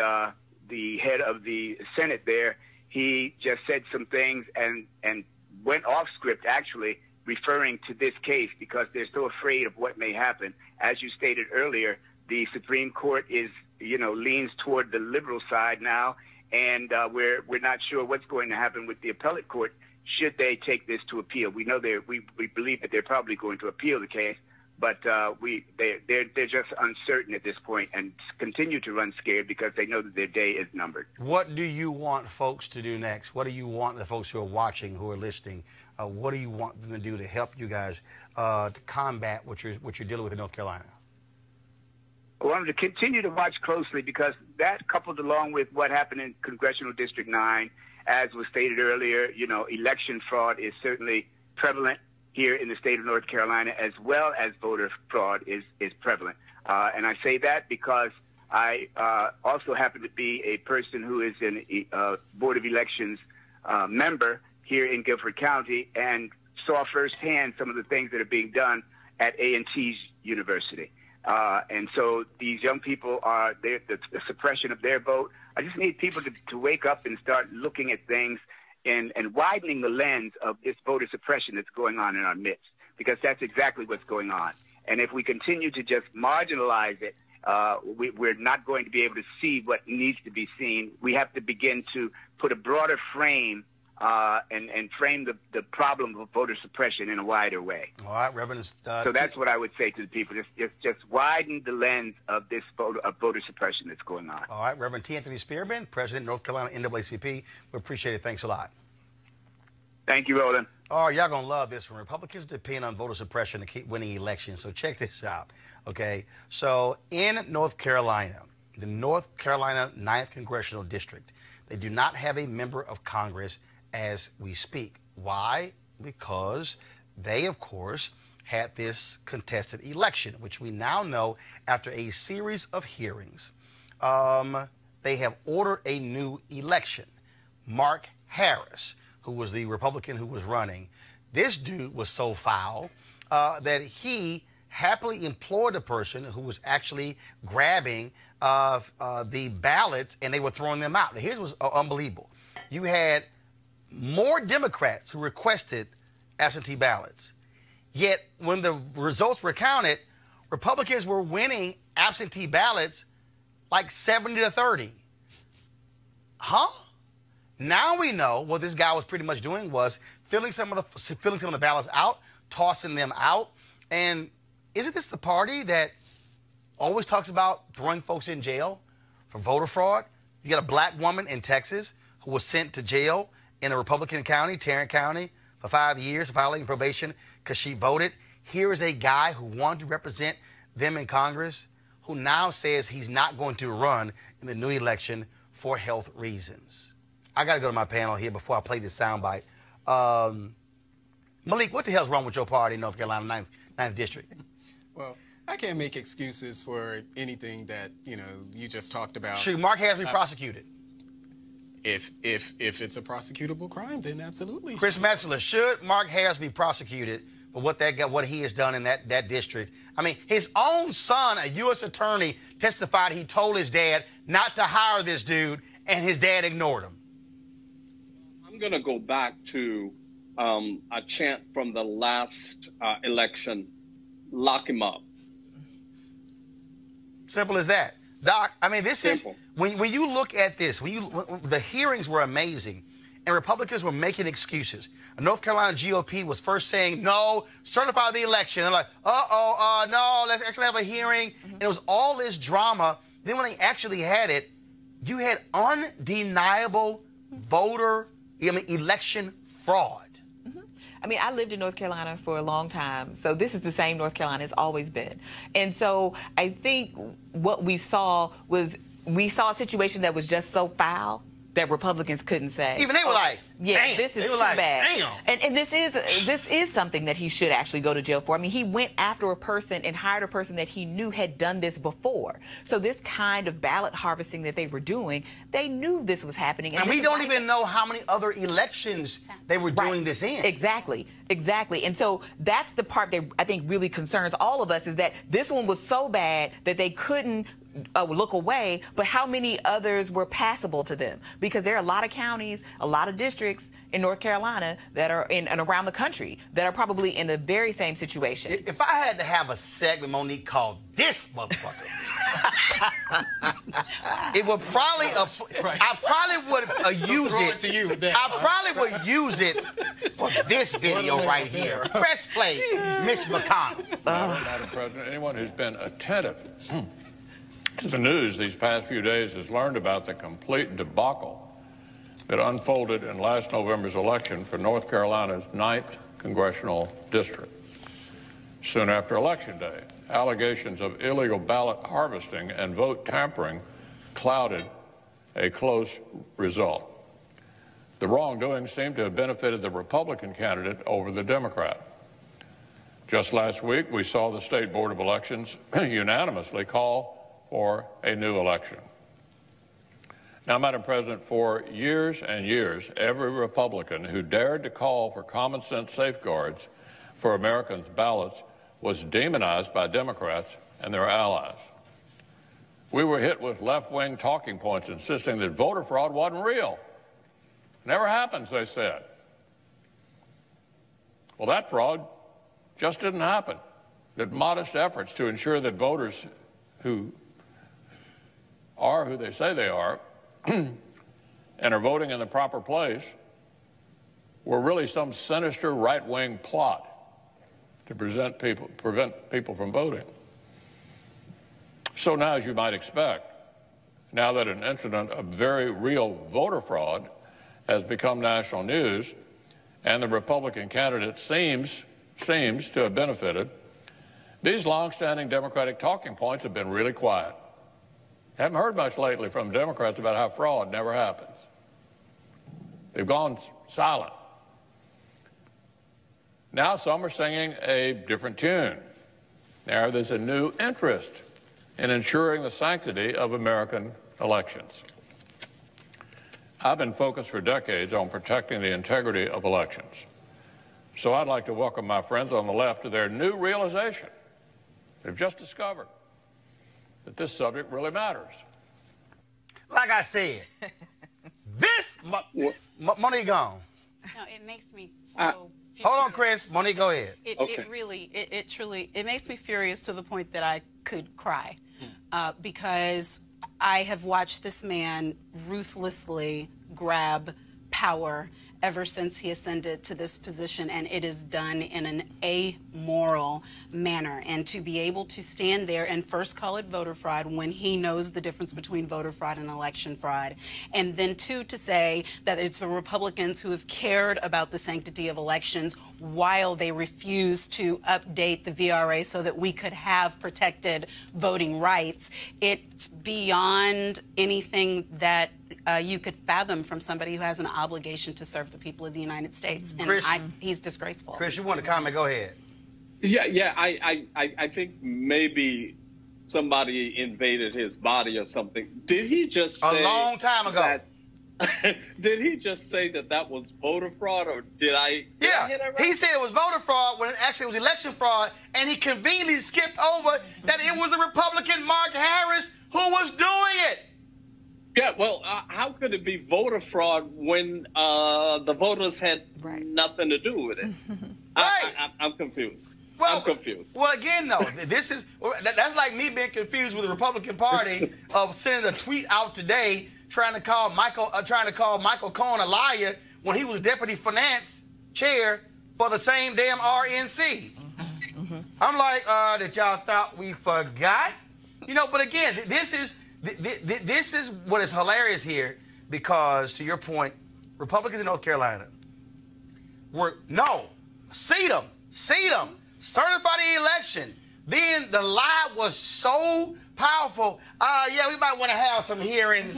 head of the Senate there, he just said some things and went off script, actually, referring to this case because they're so afraid of what may happen. As you stated earlier, the Supreme Court is, leans toward the liberal side now, and we're not sure what's going to happen with the appellate court should they take this to appeal. We know we believe that they're probably going to appeal the case, but they're just uncertain at this point and continue to run scared because they know that their day is numbered. What do you want folks to do next? What do you want the folks who are watching, who are listening? What do you want them to do to help you guys to combat what you're dealing with in North Carolina? I want them to continue to watch closely because that, coupled along with what happened in Congressional District 9, as was stated earlier, election fraud is certainly prevalent here in the state of North Carolina, as well as voter fraud is prevalent. And I say that because I also happen to be a person who is a Board of Elections member here in Guilford County and saw firsthand some of the things that are being done at A&T's university. And so these young people are, the suppression of their vote. I just need people to wake up and start looking at things and widening the lens of this voter suppression that's going on in our midst, because that's exactly what's going on. And if we continue to just marginalize it, we're not going to be able to see what needs to be seen. We have to begin to put a broader frame and frame the problem of voter suppression in a wider way. All right, Reverend. So that's what I would say to the people. Just widen the lens of this voter suppression that's going on. All right, Reverend T. Anthony Spearman, President, North Carolina NAACP. We appreciate it. Thanks a lot. Thank you, Roland. Oh, y'all going to love this one. Republicans depend on voter suppression to keep winning elections. So check this out, okay? So in North Carolina, the North Carolina 9th Congressional District, they do not have a member of Congress as we speak. Why? Because they, of course, had this contested election, which we now know after a series of hearings, they have ordered a new election. Mark Harris, who was the Republican who was running, this dude was so foul that he happily employed a person who was actually grabbing the ballots and they were throwing them out. Now, here's what's unbelievable. You had more Democrats who requested absentee ballots. Yet when the results were counted, Republicans were winning absentee ballots like 70-30. Huh? Now we know what this guy was pretty much doing was filling some of the ballots out, tossing them out. And isn't this the party that always talks about throwing folks in jail for voter fraud? You got a black woman in Texas who was sent to jail in a Republican county, Tarrant County, for 5 years, violating probation because she voted. Here is a guy who wanted to represent them in Congress who now says he's not going to run in the new election for health reasons. I got to go to my panel here before I play this soundbite. Malik, what the hell's wrong with your party in North Carolina 9th District? Well,
I can't make excuses for anything that, you just talked about.
Should Mark Harris be prosecuted?
If it's a prosecutable crime, then absolutely.
Chris Metzler, should Mark Harris be prosecuted for what he has done in that district? I mean, his own son, a U.S. attorney, testified he told his dad not to hire this dude, and his dad ignored him.
I'm going to go back to a chant from the last election, lock him up.
Simple as that. Doc, I mean, this is, when you look at this, the hearings were amazing, and Republicans were making excuses. North Carolina GOP was first saying, no, certify the election. They're like, no, let's actually have a hearing. And it was all this drama. Then when they actually had it, you had undeniable election fraud.
I mean, I lived in North Carolina for a long time, so this is the same North Carolina it's always been. And so I think what we saw was, a situation that was just so foul that Republicans couldn't say.
Even they were like,
yeah,
damn.
This is too bad. And this is something that he should actually go to jail for. I mean, he went after a person and hired a person that he knew had done this before. So this kind of ballot harvesting that they were doing, they knew this was happening.
And we don't even know how many other elections they were doing this in.
Exactly. And so that's the part that I think really concerns all of us, is that this one was so bad that they couldn't look away, but how many others were passable to them? Because there are a lot of counties, a lot of districts in North Carolina that are in and around the country that are probably in the very same situation.
If I had to have a segment, Monique, called This Motherfucker, it would probably, I probably would use it.
To you,
I probably would use it for this video right here. Press play, Mitch McConnell.
Madam President, anyone who's been attentive to the news these past few days has learned about the complete debacle that unfolded in last November's election for North Carolina's 9th congressional district. Soon after Election Day, allegations of illegal ballot harvesting and vote tampering clouded a close result. The wrongdoing seemed to have benefited the Republican candidate over the Democrat. Just last week, we saw the State Board of Elections unanimously call for a new election. Now, Madam President, for years and years, every Republican who dared to call for common sense safeguards for Americans' ballots was demonized by Democrats and their allies. We were hit with left-wing talking points insisting that voter fraud wasn't real. Never happens, they said. Well, that fraud just didn't happen. That modest efforts to ensure that voters who are who they say they are and are voting in the proper place were really some sinister right-wing plot to prevent people from voting. So now, as you might expect, now that an incident of very real voter fraud has become national news and the Republican candidate seems to have benefited, these long-standing Democratic talking points have been really quiet. Haven't heard much lately from Democrats about how fraud never happens. They've gone silent. Now some are singing a different tune. Now there's a new interest in ensuring the sanctity of American elections. I've been focused for decades on protecting the integrity of elections. So I'd like to welcome my friends on the left to their new realization. They've just discovered that this subject really matters.
Like I said, this money gone.
No, it makes me so.
Hold on, Chris. Monique, go ahead.
It truly makes me furious to the point that I could cry, because I have watched this man ruthlessly grab power ever since he ascended to this position, and it is done in an amoral manner. And to be able to stand there and first call it voter fraud when he knows the difference between voter fraud and election fraud, and then two, to say that it's the Republicans who have cared about the sanctity of elections while they refuse to update the VRA so that we could have protected voting rights. It's beyond anything that you could fathom from somebody who has an obligation to serve the people of the United States. And
Chris,
he's disgraceful.
Chris, you want to comment? Go ahead.
Yeah. I think maybe somebody invaded his body or something. Did he just say
a long time ago?
Did he just say that was voter fraud, or did I?
Yeah,
hear that right?
He said it was voter fraud when it actually was election fraud, and he conveniently skipped over that it was the Republican Mark Harris who was doing it.
Yeah, well, how could it be voter fraud when the voters had nothing to do with it?
Right.
I'm confused.
Well,
I'm confused.
Well, again, though, that's like me being confused with the Republican Party of sending a tweet out today trying to call Michael Cohen a liar when he was deputy finance chair for the same damn RNC. I'm like, that y'all thought we forgot, But again, this is what is hilarious here, because to your point, Republicans in North Carolina see them, certify the election. Then the lie was so powerful. Yeah, we might want to have some hearings.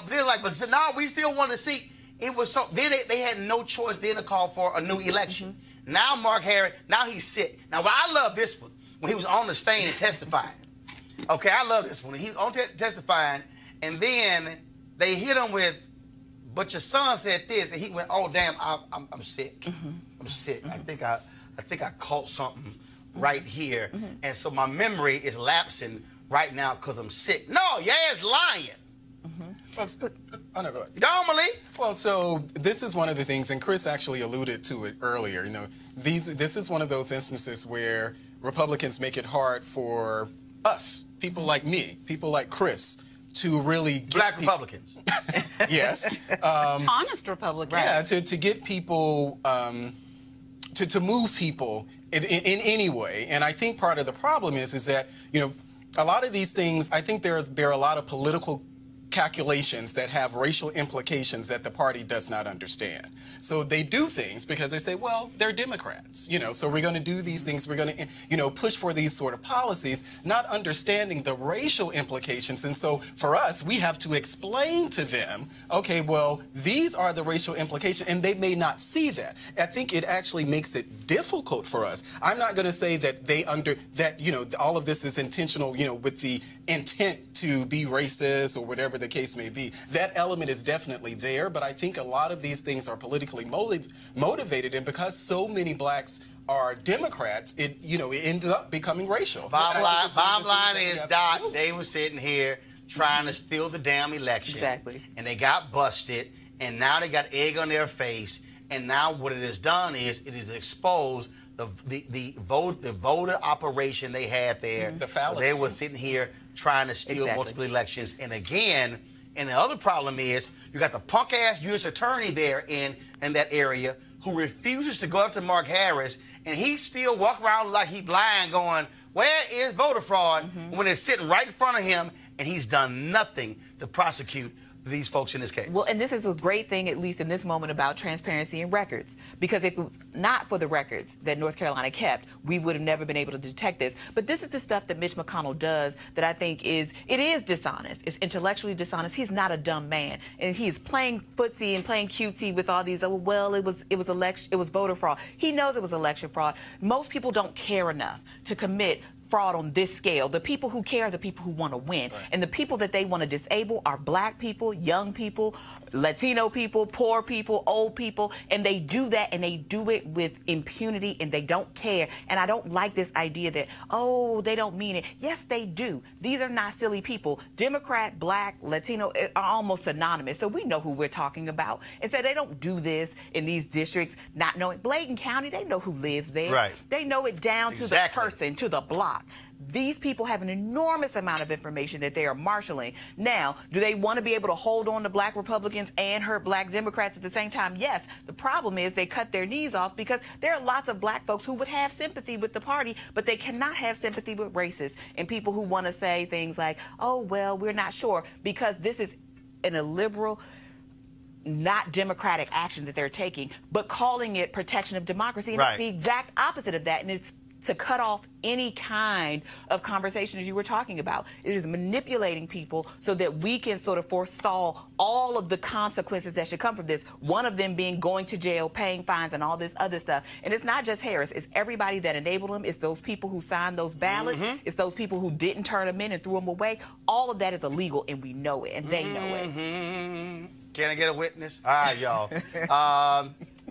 They're like, but no, we still want to see. It was so. Then they had no choice then to call for a new election. Now Mark Harris, now he's sick. Now, I love this one when he was on the stand and testifying. Okay, I love this one. He was on testifying, and then they hit him with, but your son said this, and he went, oh damn, I'm sick. I'm sick. I think I caught something right here, and so my memory is lapsing right now because I'm sick. No, your ass lying.
Oh, no, go ahead.
Go on, Malik.
Well, so this is one of the things, and Chris actually alluded to it earlier. You know, this is one of those instances where Republicans make it hard for us, people like me, people like Chris, to really get
Black Republicans.
Yes.
Honest Republicans.
Yeah, to get people, to move people in any way. And I think part of the problem is that, you know, a lot of these things, I think there are a lot of political calculations that have racial implications that the party does not understand. So they do things because they say, well, they're Democrats, you know, so we're going to do these things, we're going to, you know, push for these sort of policies, not understanding the racial implications. And so for us, we have to explain to them, okay, well, these are the racial implications, and they may not see that. I think it actually makes it difficult for us. I'm not going to say that that, you know, all of this is intentional, you know, with the intent to be racist or whatever the case may be. That element is definitely there, but I think a lot of these things are politically motivated, and because so many blacks are Democrats, it ends up becoming racial.
Bottom line is, Doc, they were sitting here trying to steal the damn election. Exactly. And they got busted, and now they got egg on their face, and now what it has done is it has exposed the voter operation they had there.
The fallacy.
They were sitting here trying to steal multiple elections. And again, and the other problem is you got the punk-ass U.S. attorney there in that area who refuses to go up to Mark Harris, and he still walk around like he blind going, where is voter fraud, when it's sitting right in front of him, and he's done nothing to prosecute these folks in this case.
Well, and this is a great thing, at least in this moment, about transparency in records. Because if it was not for the records that North Carolina kept, we would have never been able to detect this. But this is the stuff that Mitch McConnell does that I think is dishonest. It's intellectually dishonest. He's not a dumb man. And he's playing footsie and playing cutesy with all these, it was voter fraud. He knows it was election fraud. Most people don't care enough to commit fraud on this scale. The people who care are the people who want to win. Right. And the people that they want to disable are black people, young people, Latino people, poor people, old people, and they do that, and they do it with impunity, and they don't care. And I don't like this idea that, oh, they don't mean it. Yes, they do. These are not silly people. Democrat, black, Latino are almost synonymous, so we know who we're talking about. And so they don't do this in these districts not knowing. Bladen County, they know who lives there. Right. They know it down to the person, to the block. These people have an enormous amount of information that they are marshaling. Now, do they want to be able to hold on to black Republicans and hurt black Democrats at the same time? Yes. The problem is they cut their knees off because there are lots of black folks who would have sympathy with the party, but they cannot have sympathy with racists and people who want to say things like, oh, well, we're not sure, because this is an illiberal, not democratic action that they're taking, but calling it protection of democracy. And it's the exact opposite of that, and it's to cut off any kind of conversation as you were talking about. It is manipulating people so that we can sort of forestall all of the consequences that should come from this, one of them being going to jail, paying fines, and all this other stuff. And it's not just Harris. It's everybody that enabled him. It's those people who signed those ballots. It's those people who didn't turn them in and threw them away. All of that is illegal, and we know it, and they know it.
Can I get a witness? All right, y'all.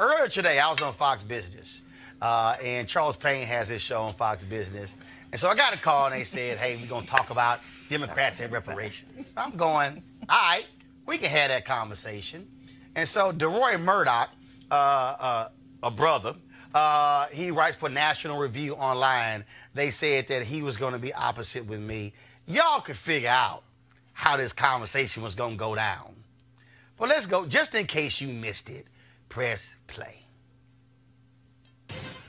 Earlier today, I was on Fox Business. And Charles Payne has his show on Fox Business. And so I got a call, and they said, hey, we're going to talk about Democrats and reparations. I'm going, all right, we can have that conversation. And so DeRoy Murdoch, a brother, he writes for National Review Online. They said that he was going to be opposite with me. Y'all could figure out how this conversation was going to go down. But let's go. Just in case you missed it, press play.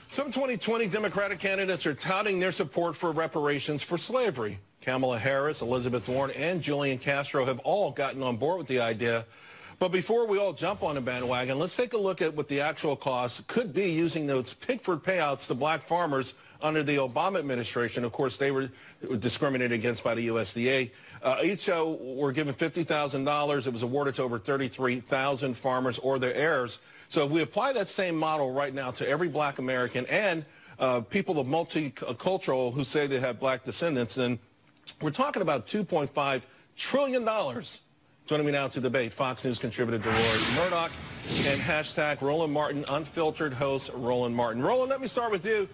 Some 2020 Democratic candidates are touting their support for reparations for slavery. Kamala Harris, Elizabeth Warren, and Julian Castro have all gotten on board with the idea. But before we all jump on the bandwagon, let's take a look at what the actual cost could be using those Pickford payouts to black farmers under the Obama administration. Of course, they were discriminated against by the USDA. Each were given $50,000. It was awarded to over 33,000 farmers or their heirs. So if we apply that same model right now to every black American and people of multicultural who say they have black descendants, then we're talking about $2.5 trillion. Joining me now to debate, Fox News contributor DeRoy Murdoch and hashtag Roland Martin, unfiltered host Roland Martin. Roland, let me start with you.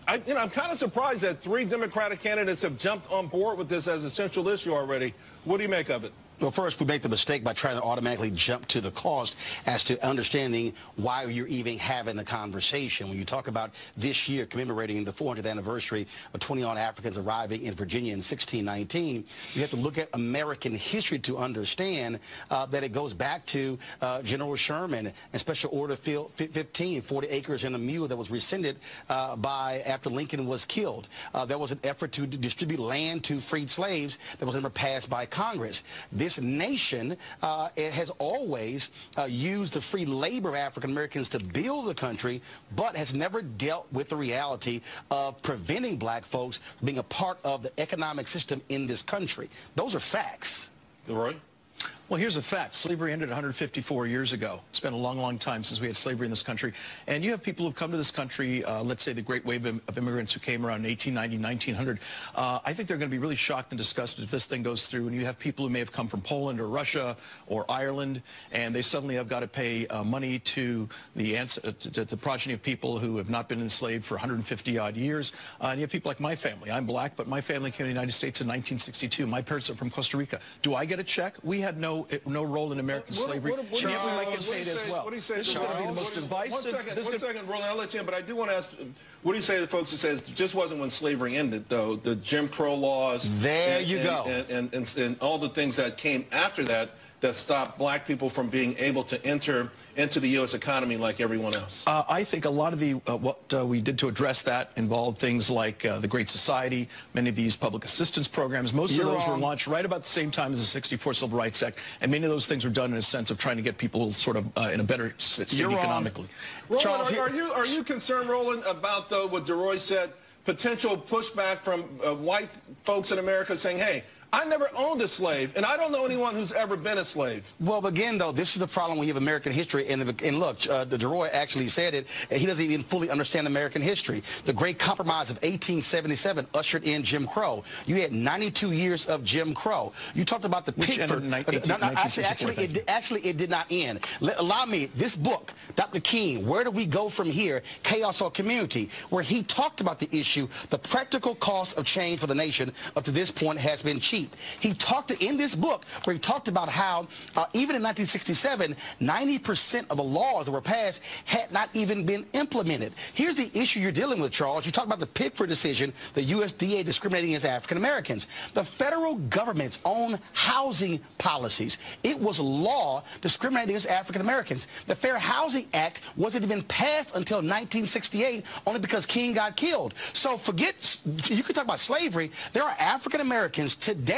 I'm kind of surprised that 3 Democratic candidates have jumped on board with this as a central issue already. What do you make of it?
Well, first, we make the mistake by trying to automatically jump to the cost as to understanding why you're even having the conversation. When you talk about this year commemorating the 400th anniversary of 21 Africans arriving in Virginia in 1619, you have to look at American history to understand that it goes back to General Sherman and Special Order 15, 40 acres and a mule that was rescinded after Lincoln was killed. There was an effort to distribute land to freed slaves that was never passed by Congress. This nation it has always used the free labor of African Americans to build the country, but has never dealt with the reality of preventing black folks from being a part of the economic system in this country. Those are facts.
Roy?
Well, here's a fact. Slavery ended 154 years ago. It's been a long, long time since we had slavery in this country. And you have people who've come to this country, let's say the great wave of immigrants who came around in 1890, 1900. I think they're going to be really shocked and disgusted if this thing goes through. And you have people who may have come from Poland or Russia or Ireland, and they suddenly have got to pay money to the progeny of people who have not been enslaved for 150-odd years. And you have people like my family. I'm black, but my family came to the United States in 1962. My parents are from Costa Rica. Do I get a check? We had no role in American slavery.
What do you say?
This is going to be the most divisive.
One second, Roland, I'll let you in, but I do want to ask, what do you say to the folks that say it just wasn't when slavery ended, though? The Jim Crow laws.
There you go.
And all the things that came after that stopped black people from being able to enter into the U.S. economy like everyone else?
I think a lot of what we did to address that involved things like the Great Society, many of these public assistance programs. Most of those were launched right about the same time as the 64 Civil Rights Act, and many of those things were done in a sense of trying to get people sort of in a better state economically.
Roland, Charles, are you concerned, Roland, about what DeRoy said, potential pushback from white folks in America saying, hey, I never owned a slave, and I don't know anyone who's ever been a slave.
Well, again, though, this is the problem when you have American history. And look, DeRoy actually said it. He doesn't even fully understand American history. The Great Compromise of 1877 ushered in Jim Crow. You had 92 years of Jim Crow. You talked about the Pickford. Actually, it did not end. Allow me, this book, Dr. King, Where Do We Go From Here, Chaos or Community, where he talked about the issue, the practical cost of change for the nation up to this point has been cheap. He talked in this book where he talked about how even in 1967, 90% of the laws that were passed had not even been implemented. Here's the issue you're dealing with, Charles. You talk about the Pickford decision, the USDA discriminating against African Americans. The federal government's own housing policies, it was law discriminating against African Americans. The Fair Housing Act wasn't even passed until 1968, only because King got killed. So you could talk about slavery. There are African Americans today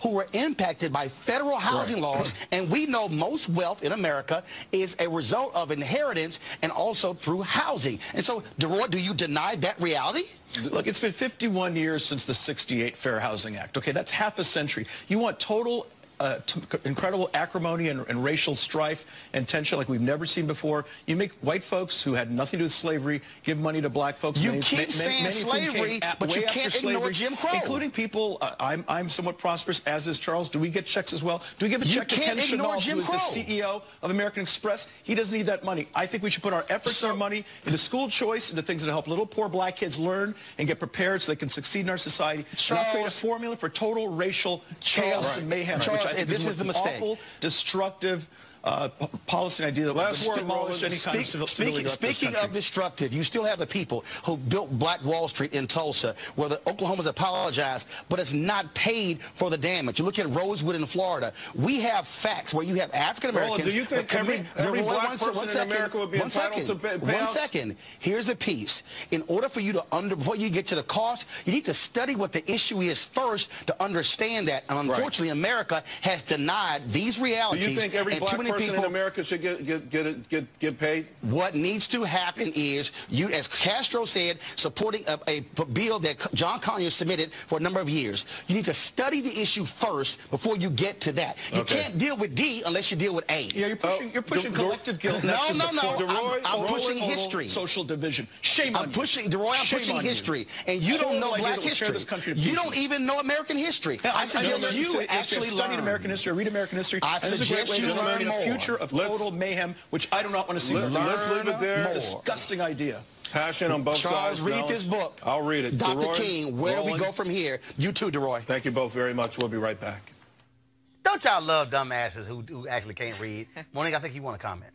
who were impacted by federal housing laws, and we know most wealth in America is a result of inheritance and also through housing. And so, DeRoy, do you deny that reality?
Look, it's been 51 years since the 68 Fair Housing Act. Okay, that's half a century. You want total incredible acrimony and racial strife and tension like we've never seen before. You make white folks who had nothing to do with slavery give money to black folks.
You keep saying slavery, but you can't ignore Jim Crow.
Including people, I'm somewhat prosperous, as is Charles. Do we get checks as well? Do we give a check to Ken Chenault, who is the CEO of American Express? He doesn't need that money. I think we should put our efforts and our money into school choice, into things that help little poor black kids learn and get prepared so they can succeed in our society. And I'll create a formula for total racial chaos and mayhem.
This is the mistake.
Awful, destructive policy idea that will demolish any kind of civil stability.
Speaking of destructive, you still have the people who built Black Wall Street in Tulsa, where the Oklahoma's apologized, but it's not paid for the damage. You look at Rosewood in Florida. We have facts where you have African Americans.
Do you think every black person in America would be entitled to pay?
One second. Here's the piece. In order for you to before you get to the cost, you need to study what the issue is first to understand that. And unfortunately, America has denied these realities.
Do you think every black person in America should get paid?
What needs to happen is you, as Castro said, supporting a bill that John Conyers submitted for a number of years. You need to study the issue first before you get to that. You can't deal with D unless you deal with A.
Yeah, you're pushing collective guilt.
No. I'm pushing history.
Social division. Shame on you.
I'm pushing history. And you don't know black history. You don't even know American history. I suggest you actually
study American history, read American history.
I suggest you learn more
future of total mayhem, which I do not want to see.
Let's leave it there.
Disgusting idea.
Passion on both sides.
Charles, read this book.
I'll read it.
Dr.
DeRoy,
King, where do we
Roland.
go from here? You too, DeRoy.
Thank you both very much. We'll be right back.
Don't y'all love dumbasses who actually can't read? Monique, I think you want to comment.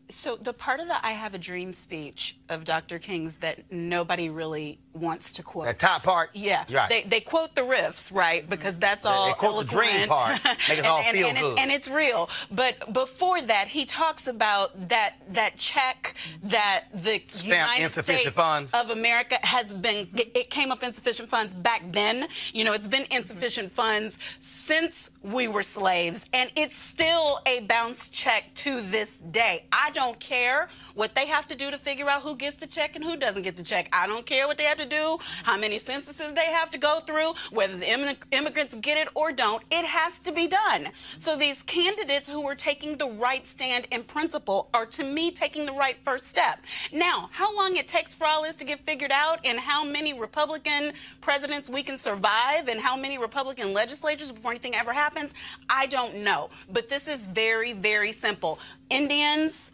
So the part of the I Have a Dream speech of Dr. King's that nobody really wants to quote.
That top part?
Yeah.
Right.
They quote the riffs, right? Because that's all
They quote
eloquent.
the dream part. Make us all feel good.
And it's real. But before that, he talks about that check that the United States
funds
of America has been, it came up insufficient funds back then. You know, it's been insufficient funds since we were slaves. And it's still a bounce check to this day. I don't care what they have to do to figure out who gets the check and who doesn't get the check. I don't care what they have to do, how many censuses they have to go through, whether the immigrants get it or don't. It has to be done. So these candidates who are taking the right stand in principle are, to me, taking the right first step. Now, how long it takes for all this to get figured out and how many Republican presidents we can survive and how many Republican legislatures before anything ever happens, I don't know. But this is very, very simple. Indians,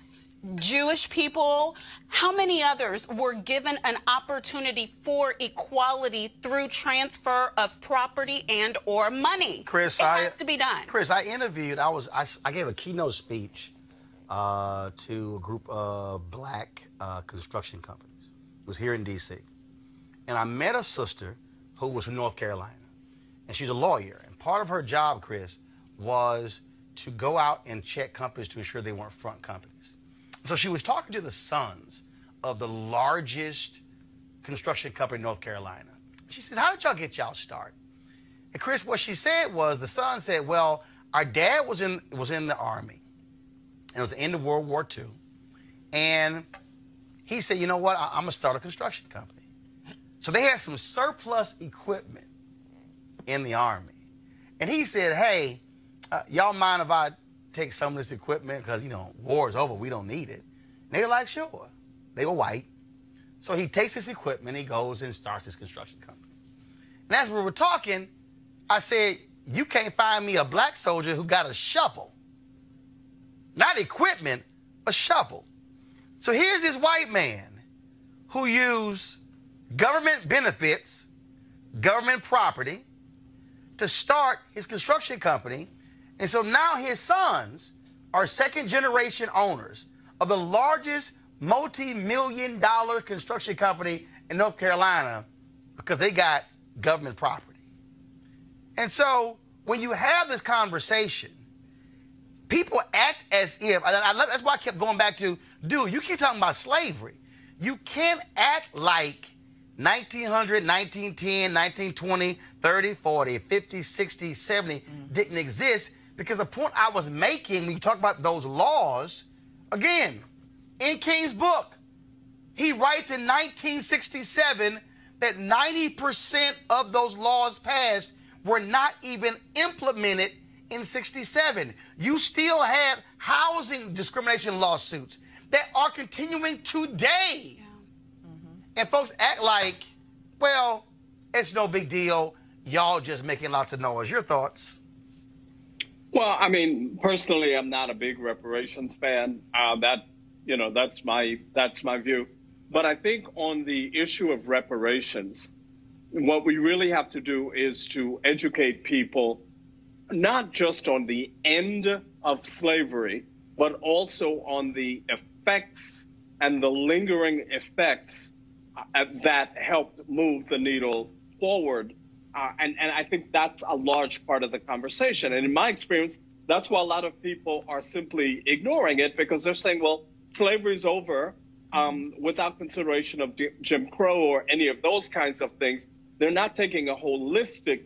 Jewish people, how many others were given an opportunity for equality through transfer of property and or money?
Chris,
it has to be done.
Chris, I interviewed, I gave a keynote speech to a group of black construction companies. It was here in D.C. And I met a sister who was from North Carolina. And she's a lawyer. And part of her job, Chris, was to go out and check companies to ensure they weren't front companies. So she was talking to the sons of the largest construction company in North Carolina. She says, how did y'all get y'all start? And Chris, what she said was, the son said, well, our dad was in the Army. And it was the end of World War II. And he said, you know what, I'm going to start a construction company. So they had some surplus equipment in the Army. And he said, hey, y'all mind if I take some of this equipment because, you know, war is over, we don't need it. And they were like, sure. They were white. So he takes his equipment, he goes and starts his construction company. And as we were talking, I said, you can't find me a black soldier who got a shovel. Not equipment, a shovel. So here's this white man who used government benefits, government property, to start his construction company. And so now his sons are second-generation owners of the largest multi-million-dollar construction company in North Carolina because they got government property. And so when you have this conversation, people act as if, that's why I kept going back to, dude, you keep talking about slavery. You can't act like 1900, 1910, 1920, 30, 40, 50, 60, 70 didn't exist. Because the point I was making when you talk about those laws, again, in King's book, he writes in 1967 that 90% of those laws passed were not even implemented in 67. You still had housing discrimination lawsuits that are continuing today. Yeah. And folks act like, well, it's no big deal. Y'all just making lots of noise. Your thoughts?
Well, I mean, personally, I'm not a big reparations fan. That's my view. But I think on the issue of reparations, what we really have to do is to educate people, not just on the end of slavery, but also on the effects and the lingering effects that helped move the needle forward. And I think that's a large part of the conversation. And in my experience, that's why a lot of people are simply ignoring it because they're saying, well, slavery's over without consideration of Jim Crow or any of those kinds of things. They're not taking a holistic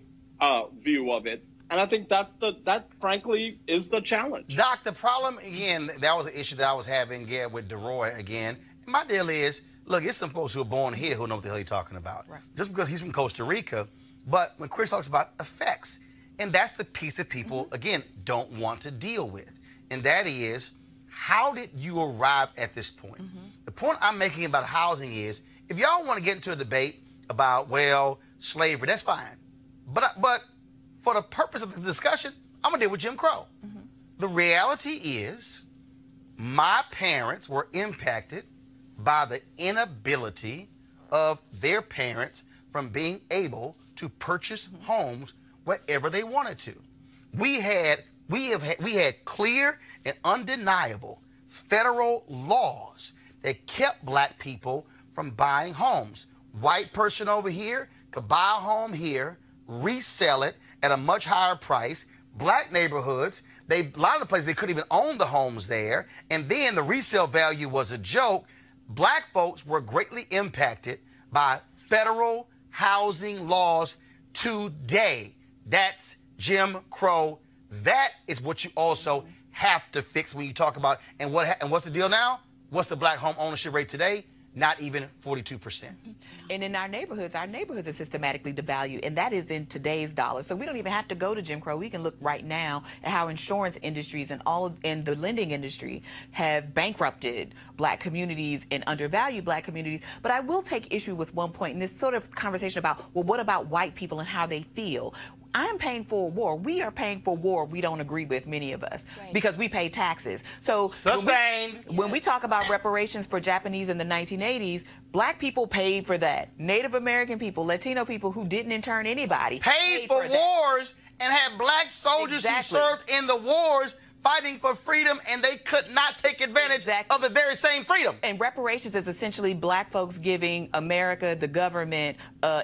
view of it. And I think that frankly, is the challenge.
Doc, the problem, again, that was an issue that I was having with DeRoy again. And my deal is, look, it's some folks who are born here who know what the hell he's talking about. Right. Just because he's from Costa Rica. But when Chris talks about effects, and that's the piece that people, again, don't want to deal with. And that is, how did you arrive at this point? The point I'm making about housing is, if y'all want to get into a debate about, well, slavery, that's fine. But for the purpose of the discussion, I'm going to deal with Jim Crow. the reality is my parents were impacted by the inability of their parents from being able to purchase homes wherever they wanted to. We had clear and undeniable federal laws that kept black people from buying homes. White person over here could buy a home here, resell it at a much higher price. Black neighborhoods, a lot of the places they couldn't even own the homes there, and then the resale value was a joke. Black folks were greatly impacted by federal housing laws today. That's Jim Crow. That is what you also have to fix when you talk about, and what's the deal now? What's the black home ownership rate today? Not even 42%.
And in our neighborhoods are systematically devalued, and that is in today's dollars. So we don't even have to go to Jim Crow. We can look right now at how insurance industries and the lending industry have bankrupted black communities and undervalued black communities. But I will take issue with one point in this sort of conversation about, well, what about white people and how they feel? I am paying for a war. We are paying for a war we don't agree with, many of us, because we pay taxes. So when we talk about reparations for Japanese in the 1980s, black people paid for that. Native American people, Latino people who didn't intern anybody
paid for wars and had black soldiers who served in the wars fighting for freedom, and they could not take advantage of the very same freedom.
And reparations is essentially black folks giving America, the government,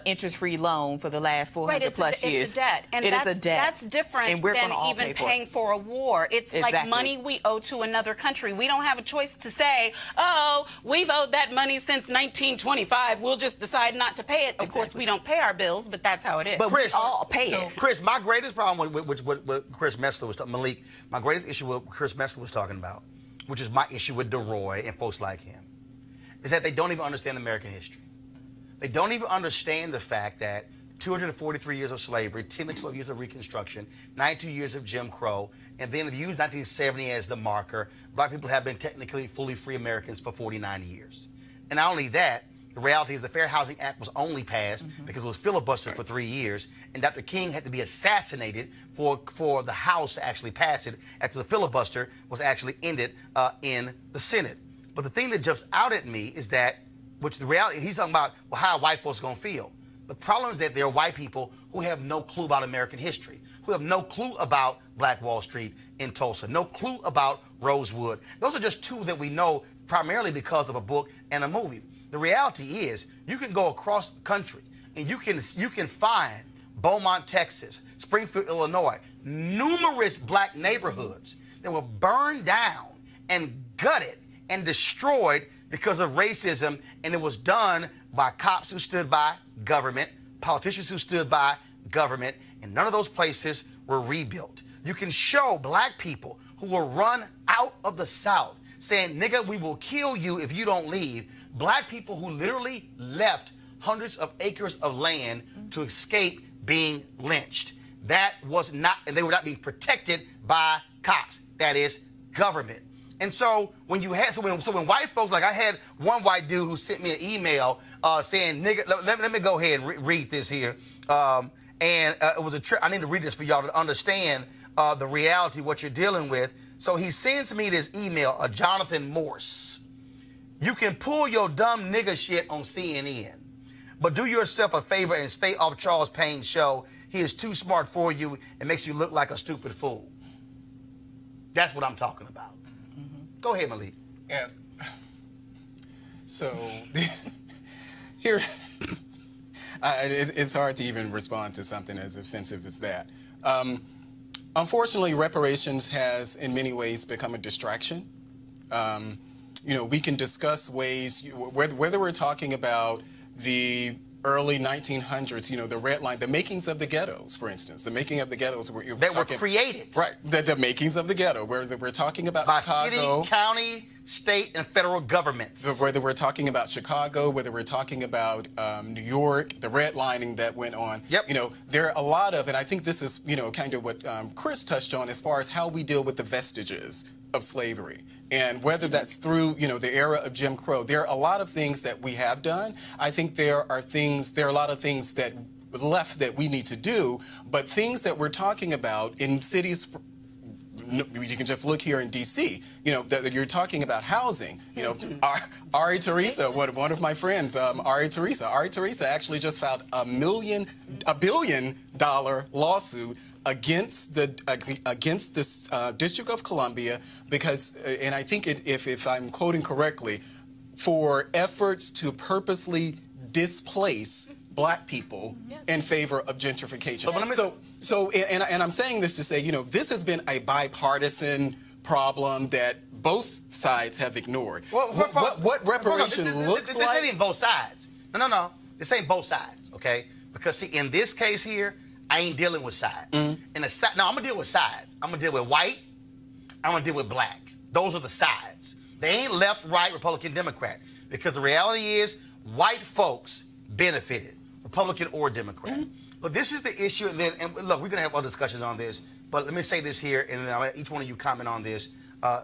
interest-free loan for the last 400 plus years.
It's a debt. And
it is a debt.
That's different than even paying for a war. It's like money we owe to another country. We don't have a choice to say, oh, we've owed that money since 1925. We'll just decide not to pay it. Of course, we don't pay our bills, but that's how it is.
But
Chris, we all pay it.
Chris, my greatest problem with Chris Messler was Malik. My greatest issue with what Chris Messler was talking about, which is my issue with DeRoy and folks like him, is that they don't even understand American history. They don't even understand the fact that 243 years of slavery, 10 to 12 years of Reconstruction, 92 years of Jim Crow, and then if you use 1970 as the marker, black people have been technically fully free Americans for 49 years. And not only that, the reality is the Fair Housing Act was only passed because it was filibustered for 3 years, and Dr. King had to be assassinated for the House to actually pass it after the filibuster was actually ended in the Senate. But the thing that jumps out at me is that, which the reality, he's talking about, well, how white folks are going to feel. The problem is that there are white people who have no clue about American history, who have no clue about Black Wall Street in Tulsa, no clue about Rosewood. Those are just two that we know primarily because of a book and a movie. The reality is, you can go across the country and you can find Beaumont, Texas, Springfield, Illinois, numerous black neighborhoods that were burned down and gutted and destroyed because of racism, and it was done by cops who stood by government, politicians who stood by government, and none of those places were rebuilt. You can show black people who were run out of the South saying, nigga, we will kill you if you don't leave. Black people who literally left hundreds of acres of land to escape being lynched. That was not, and they were not being protected by cops. That is government. And so when you had, so when white folks, like I had one white dude who sent me an email saying, nigga, let me go ahead and read this here. It was a trip. I need to read this for y'all to understand the reality, what you're dealing with. So he sends me this email, Jonathan Morse. You can pull your dumb nigga shit on CNN, but do yourself a favor and stay off Charles Payne's show. He is too smart for you and makes you look like a stupid fool. That's what I'm talking about. Go ahead, Malik.
Yeah. So here, it's hard to even respond to something as offensive as that. Unfortunately, reparations has in many ways become a distraction. You know, we can discuss ways, whether we're talking about the early 1900s, you know, the red line, the makings of the ghettos, for instance, the making of the ghettos
that were created.
Right, the makings of the ghetto, where we're talking about
by
Chicago.
City, county, state, and federal governments.
Whether we're talking about Chicago, whether we're talking about New York, the redlining that went on.
Yep.
You know, there are a lot of, and I think this is, you know, kind of what Chris touched on as far as how we deal with the vestiges of slavery, and whether that's through, you know, the era of Jim Crow. There are a lot of things that we have done. I think there are a lot of things that left that we need to do, but things that we're talking about in cities you can just look here in D.C. You know, you're talking about housing. You know, Ari Teresa, one of my friends, Ari Teresa actually just filed a $1 billion lawsuit against the District of Columbia because, and I think if I'm quoting correctly, for efforts to purposely displace black people in favor of gentrification. And I'm saying this to say, you know, this has been a bipartisan problem that both sides have ignored.
Well,
what reparations looks like?
This ain't both sides. No. This ain't both sides, okay? Because, see, in this case here, I ain't dealing with sides. No, I'm going to deal with sides. I'm going to deal with white. I'm going to deal with black. Those are the sides. They ain't left, right, Republican, Democrat. Because the reality is white folks benefited, Republican or Democrat. But this is the issue. And look, we're going to have other discussions on this. But let me say this here, and then I'll let each one of you comment on this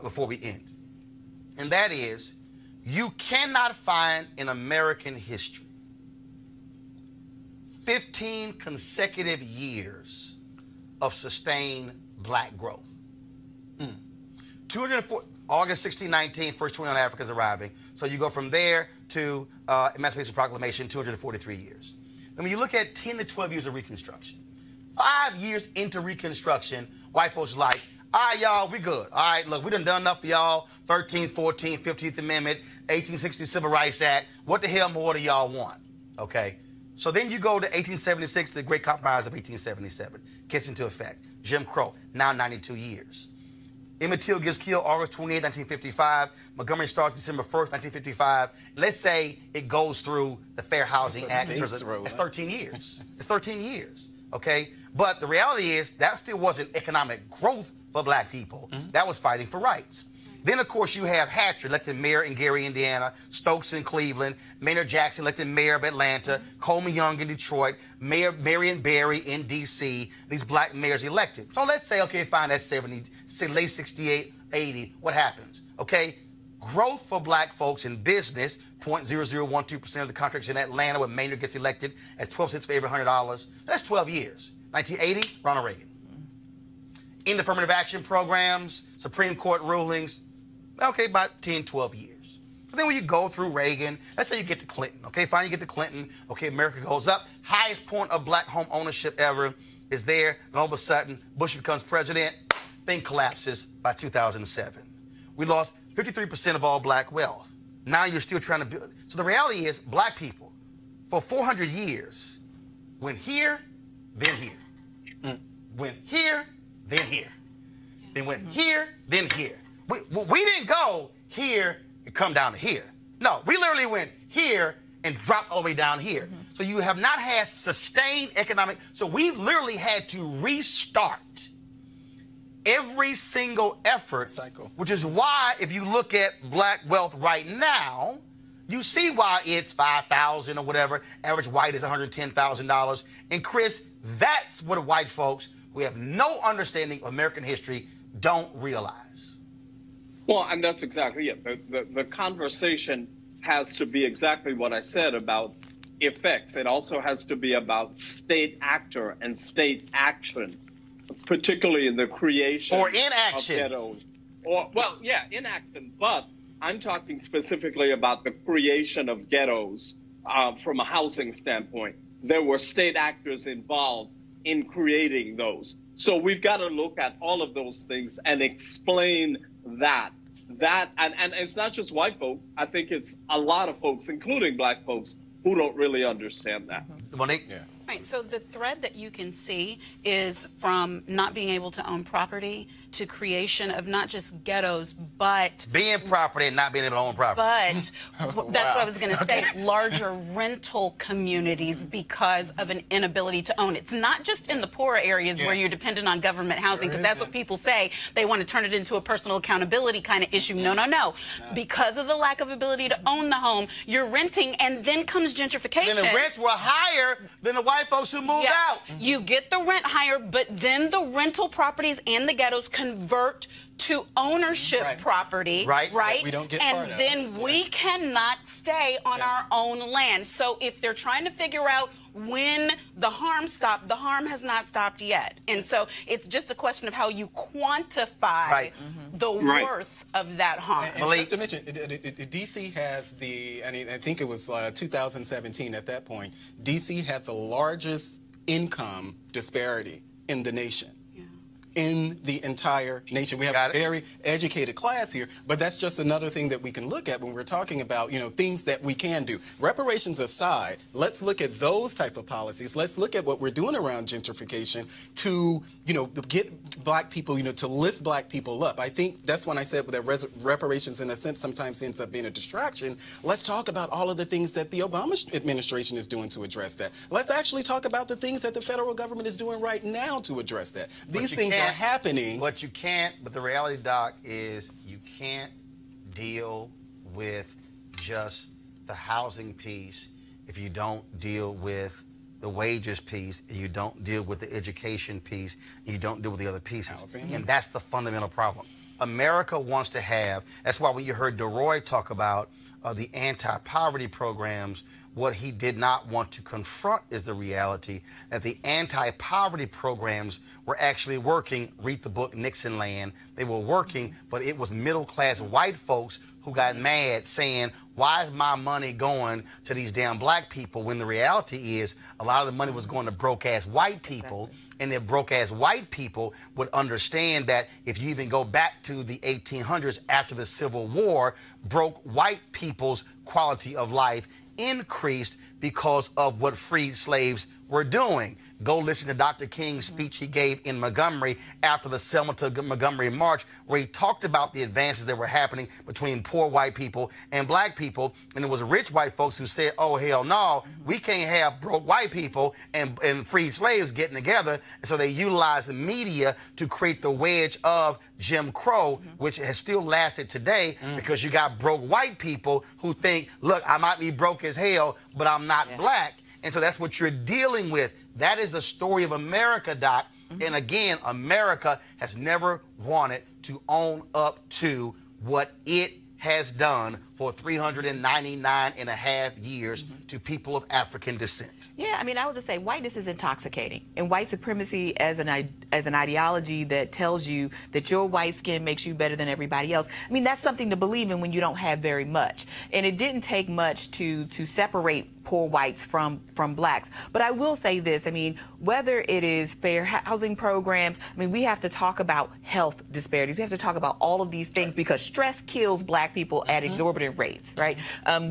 before we end. And that is, you cannot find in American history 15 consecutive years of sustained black growth. 204, August 1619, first 21 Africans arriving. So you go from there to Emancipation Proclamation, 243 years. And when you look at 10 to 12 years of Reconstruction, 5 years into Reconstruction, white folks like, all right, y'all, we good. All right, look, we done enough for y'all. 13th, 14th, 15th Amendment, 1860 Civil Rights Act. What the hell more do y'all want? Okay. So then you go to 1876, the Great Compromise of 1877, gets into effect. Jim Crow, now 92 years. Emmett Till gets killed August 28, 1955. Montgomery starts December 1st, 1955. Let's say it goes through the Fair Housing Act. It's 13 years. It's 13 years, okay? But the reality is that still wasn't economic growth for black people. That was fighting for rights. Then, of course, you have Hatcher, elected mayor in Gary, Indiana, Stokes in Cleveland, Maynard Jackson, elected mayor of Atlanta, Coleman Young in Detroit, Mayor Marion Barry in D.C., these black mayors elected. So let's say, okay, fine, that's 70, say late 68, 80, what happens? Okay, growth for black folks in business, 0.0012% of the contracts in Atlanta when Maynard gets elected at 12 cents for every $100. That's 12 years. 1980, Ronald Reagan. In affirmative action programs, Supreme Court rulings, okay, about 10, 12 years. But then when you go through Reagan, let's say you get to Clinton, okay, fine, you get to Clinton, okay, America goes up, highest point of black home ownership ever is there, and all of a sudden, Bush becomes president, thing collapses by 2007. We lost 53% of all black wealth. Now you're still trying to build. So the reality is, black people, for 400 years, went here, then here. Went here, then here. Then went here, then here. We didn't go here and come down to here. No, we literally went here and dropped all the way down here. So you have not had sustained economic. So we've literally had to restart every single effort, which is why if you look at black wealth right now, you see why it's $5,000 or whatever. Average white is $110,000. And Chris, that's what white folks who have no understanding of American history don't realize.
Well, and that's exactly it. The conversation has to be exactly what I said about effects. It also has to be about state actor and state action, particularly in the creation
or inaction
of ghettos. Or, well, yeah, inaction. But I'm talking specifically about the creation of ghettos from a housing standpoint. There were state actors involved in creating those. So we've got to look at all of those things and explain that and it's not just white folk. I think it's a lot of folks, including black folks, who don't really understand that.
Monique?
Yeah.
Right, so the thread that you can see is from not being able to own property to creation of not just ghettos, but
being property and not being able to own property.
But that's what I was going to say, larger rental communities because of an inability to own. It's not just in the poorer areas where you're dependent on government housing, because that's what people say. They want to turn it into a personal accountability kind of issue. No. Because of the lack of ability to own the home, you're renting, and then comes gentrification.
And the rents were higher than the white folks who moved out.
You get the rent higher, but then the rental properties and the ghettos convert to ownership property,
right?
Right?
We don't get
and
part of
then we cannot stay on our own land. So if they're trying to figure out when the harm stopped, the harm has not stopped yet. And so it's just a question of how you quantify the worth of that harm.
And just to mention, D.C. has I think it was 2017 at that point, D.C. had the largest income disparity in the nation. In the entire nation. We have a very educated class here, but that's just another thing that we can look at when we're talking about, things that we can do. Reparations aside, let's look at those type of policies. Let's look at what we're doing around gentrification to, get black people, to lift black people up. I think that's when I said that reparations, in a sense, sometimes ends up being a distraction. Let's talk about all of the things that the Obama administration is doing to address that. Let's actually talk about the things that the federal government is doing right now to address that. These things are happening.
But you can't, but the reality, Doc, is you can't deal with just the housing piece if you don't deal with the wages piece, and you don't deal with the education piece, and you don't deal with the other pieces. And that's the fundamental problem. America wants to have, that's why when you heard DeRoy talk about the anti-poverty programs, what he did not want to confront is the reality that the anti-poverty programs were actually working. Read the book Nixon Land. They were working, but it was middle-class white folks who got mad saying, why is my money going to these damn black people, when the reality is a lot of the money was going to broke-ass white people, and the broke-ass white people would understand that if you even go back to the 1800s after the Civil War, broke white people's quality of life increased because of what freed slaves were doing. Go listen to Dr. King's speech he gave in Montgomery after the Selma to Montgomery March, where he talked about the advances that were happening between poor white people and black people. And it was rich white folks who said, oh, hell no, we can't have broke white people and freed slaves getting together. And so they utilized the media to create the wedge of Jim Crow, which has still lasted today, because you got broke white people who think, look, I might be broke as hell, but I'm not black. And so that's what you're dealing with. That is the story of America, Doc. And again, America has never wanted to own up to what it has done for 399 and a half years to people of African descent.
Yeah, I mean, I would just say whiteness is intoxicating, and white supremacy as an ideology that tells you that your white skin makes you better than everybody else. I mean, that's something to believe in when you don't have very much. And it didn't take much to separate poor whites from blacks. But I will say this, I mean, whether it is fair housing programs, I mean, we have to talk about health disparities. We have to talk about all of these things, because stress kills black people at exorbitant rates, right?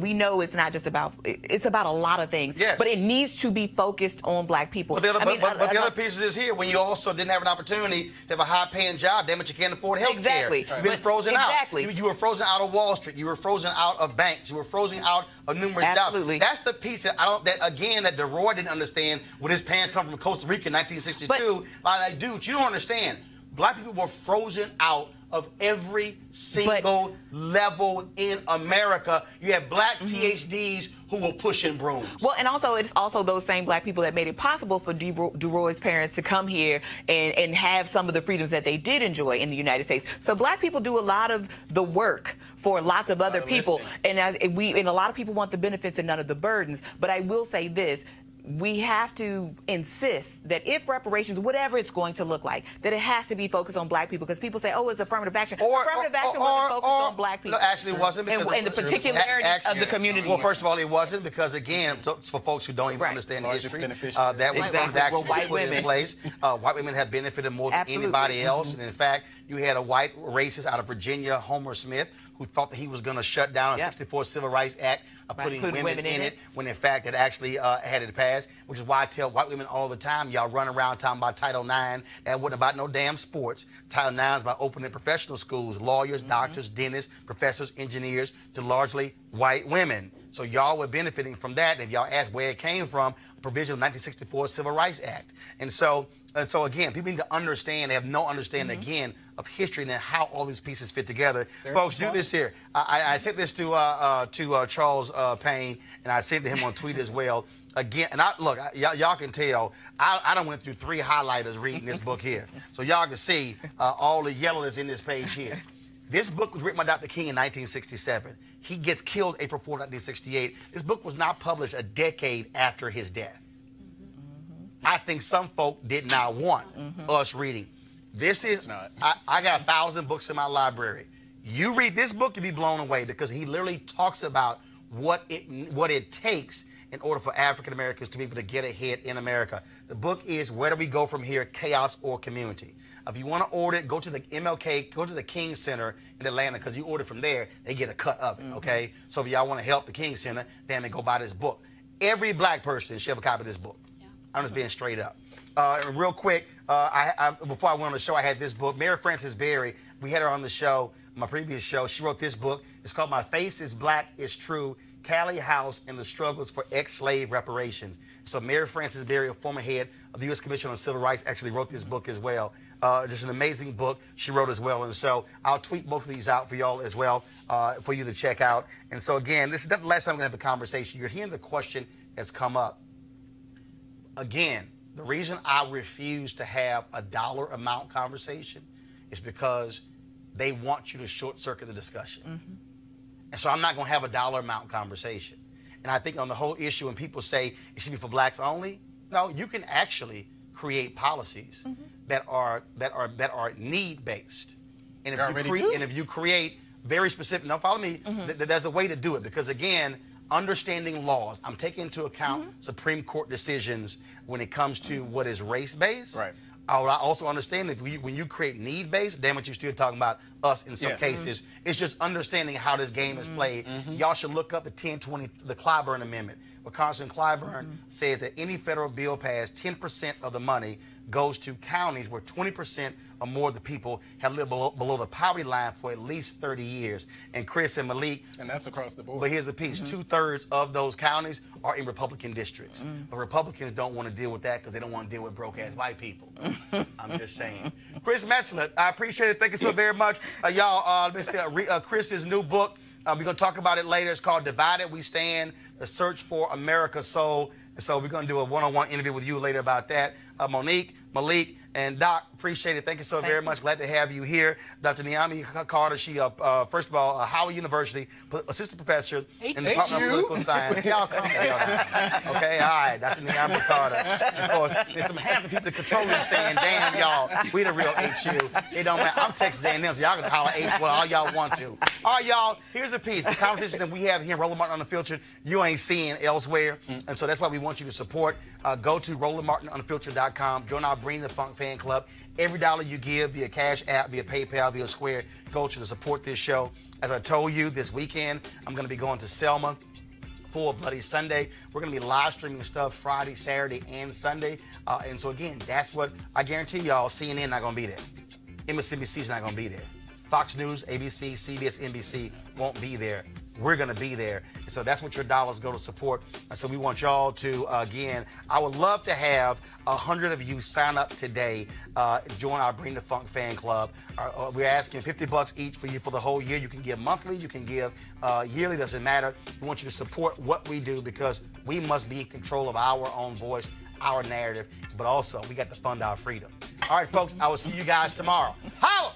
We know it's not just about, it's about a lot of things, but it needs to be focused on black people.
But the other piece is here, when you also didn't have an opportunity to have a high-paying job, damn it, you can't afford health care. You've been frozen out. You were frozen out of Wall Street. You were frozen out of banks. You were frozen out of numerous jobs. That's the piece that that DeRoy didn't understand when his parents come from Costa Rica in 1962. Like, dude, you don't understand. Black people were frozen out of every single level in America. You have black PhDs who were pushing brooms.
Well, and also it's also those same black people that made it possible for DeRoy's parents to come here and have some of the freedoms that they did enjoy in the United States. So black people do a lot of the work for lots of other people, and a lot of people want the benefits and none of the burdens. But I will say this: we have to insist that if reparations, whatever it's going to look like, that it has to be focused on black people, because people say, oh, it's affirmative action. Affirmative action wasn't focused on black people.
No, actually it wasn't. Because
and the particularities of the community.
Well, first of all, it wasn't, because, again, for folks who don't even understand the history, that was white women in place. White women have benefited more than anybody else. And in fact, you had a white racist out of Virginia, Homer Smith, who thought that he was going to shut down a 64 Civil Rights Act, putting women in it, when in fact it actually had it passed, which is why I tell white women all the time, y'all run around talking about Title IX. That wasn't about no damn sports. Title IX is about opening professional schools, lawyers, doctors, dentists, professors, engineers, to largely white women. So y'all were benefiting from that. And if y'all ask where it came from, a provision of 1964 Civil Rights Act. And so again, people need to understand, they have no understanding, again, of history and how all these pieces fit together. Folks, do this here. I sent this to Charles Payne, and I sent to him on tweet as well. again, and y'all can tell, I done went through 3 highlighters reading this book here. So y'all can see all the yellow that's in this page here. This book was written by Dr. King in 1967. He gets killed April 4, 1968. This book was not published a decade after his death. I think some folk did not want us reading. This is, I got 1,000 books in my library. You read this book, you'll be blown away because he literally talks about what it takes in order for African Americans to be able to get ahead in America. The book is Where Do We Go From Here, Chaos or Community? If you want to order it, go to the MLK, go to the King Center in Atlanta, because you order from there, they get a cut of it, okay? So if y'all want to help the King Center, then go buy this book. Every black person should have a copy of this book. I'm just being straight up. And real quick, before I went on the show, I had this book. Mary Frances Berry, we had her on the show, my previous show. She wrote this book. It's called My Face is Black, It's True, Callie House and the Struggles for Ex-Slave Reparations. So Mary Frances Berry, a former head of the U.S. Commission on Civil Rights, actually wrote this book as well. Just an amazing book she wrote as well. And so I'll tweet both of these out for y'all as well for you to check out. And so again, this is not the last time we're going to have the conversation. You're hearing the question that's come up. Again, the reason I refuse to have a dollar amount conversation is because they want you to short circuit the discussion. And so I'm not going to have a dollar amount conversation. And I think on the whole issue, when people say it should be for blacks only, no, you can actually create policies that are need based. And if you create very specific, now follow me, there's a way to do it, because again, understanding laws, I'm taking into account Supreme Court decisions when it comes to what is race-based. Right. I also understand that when you create need-based, damn it, you're still talking about us in some cases. It's just understanding how this game is played. Y'all should look up the the Clyburn Amendment, where Congressman Clyburn says that any federal bill passed, 10% of the money goes to counties where 20% or more of the people have lived below the poverty line for at least 30 years. And Chris and Malik.
And that's across the board.
But here's the piece. 2/3 of those counties are in Republican districts. But Republicans don't want to deal with that because they don't want to deal with broke-ass white people. I'm just saying. Chris Metzler, I appreciate it. Thank you so very much. Y'all, Chris's new book, we're going to talk about it later. It's called Divided We Stand, The Search for America's Soul. So we're going to do a one-on-one interview with you later about that. Monique, Malik, and Doc, appreciate it. Thank you so very much. Glad to have you here. Dr. Niamey Carter, she, first of all, Howard University, assistant professor in the Department of Political Science. Y'all come down. Okay, all right, Dr. Niamey Carter. Of course, there's some Hampton people that control them saying, damn, y'all, we the real HU. It don't matter. I'm Texas A&M, so y'all can holler H well all y'all want to. All right, y'all, here's a piece. The conversation that we have here in Roland Martin Unfiltered, you ain't seeing elsewhere. And so that's why we want you to support. Go to RolandMartinUnfiltered.com. Join our Bring the Funk fan club. Every dollar you give via Cash App, via PayPal, via Square, goes to support this show. As I told you, this weekend, I'm going to be going to Selma for Bloody Sunday. We're going to be live streaming stuff Friday, Saturday, and Sunday. And so, again, that's what I guarantee y'all, CNN not going to be there. MSNBC's not going to be there. Fox News, ABC, CBS, NBC won't be there. We're going to be there. So that's what your dollars go to support. So we want y'all to, again, I would love to have 100 of you sign up today, join our Bring the Funk fan club. We're asking $50 each for you for the whole year. You can give monthly, you can give yearly, doesn't matter. We want you to support what we do because we must be in control of our own voice, our narrative, but also we got to fund our freedom. All right, folks, I will see you guys tomorrow. Holla!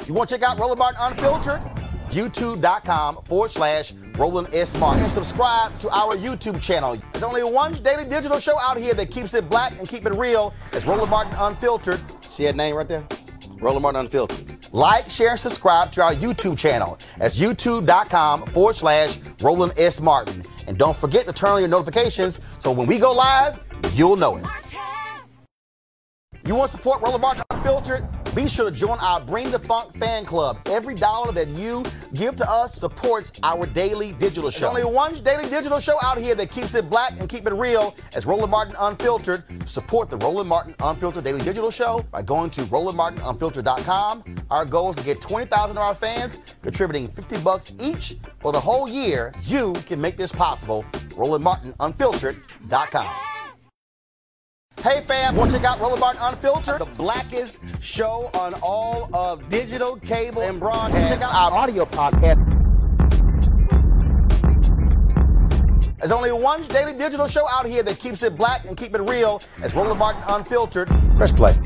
You want to check out Roland Martin Unfiltered? YouTube.com/Roland S. Martin. And subscribe to our YouTube channel. There's only one daily digital show out here that keeps it black and keep it real. It's Roland Martin Unfiltered. See that name right there? Roland Martin Unfiltered. Like, share, and subscribe to our YouTube channel. That's youtube.com/Roland S. Martin. And don't forget to turn on your notifications so when we go live, you'll know it. You want to support Roland Martin Unfiltered? Be sure to join our Bring the Funk fan club. Every dollar that you give to us supports our daily digital show. There's only one daily digital show out here that keeps it black and keep it real. As Roland Martin Unfiltered. Support the Roland Martin Unfiltered daily digital show by going to RolandMartinUnfiltered.com. Our goal is to get 20,000 of our fans contributing $50 each for the whole year. You can make this possible. RolandMartinUnfiltered.com. Hey fam, want to check out Roland Martin Unfiltered, the blackest show on all of digital, cable, and broadcast. Check out our audio podcast. There's only one daily digital show out here that keeps it black and keep it real. As Roland Martin Unfiltered. Press play.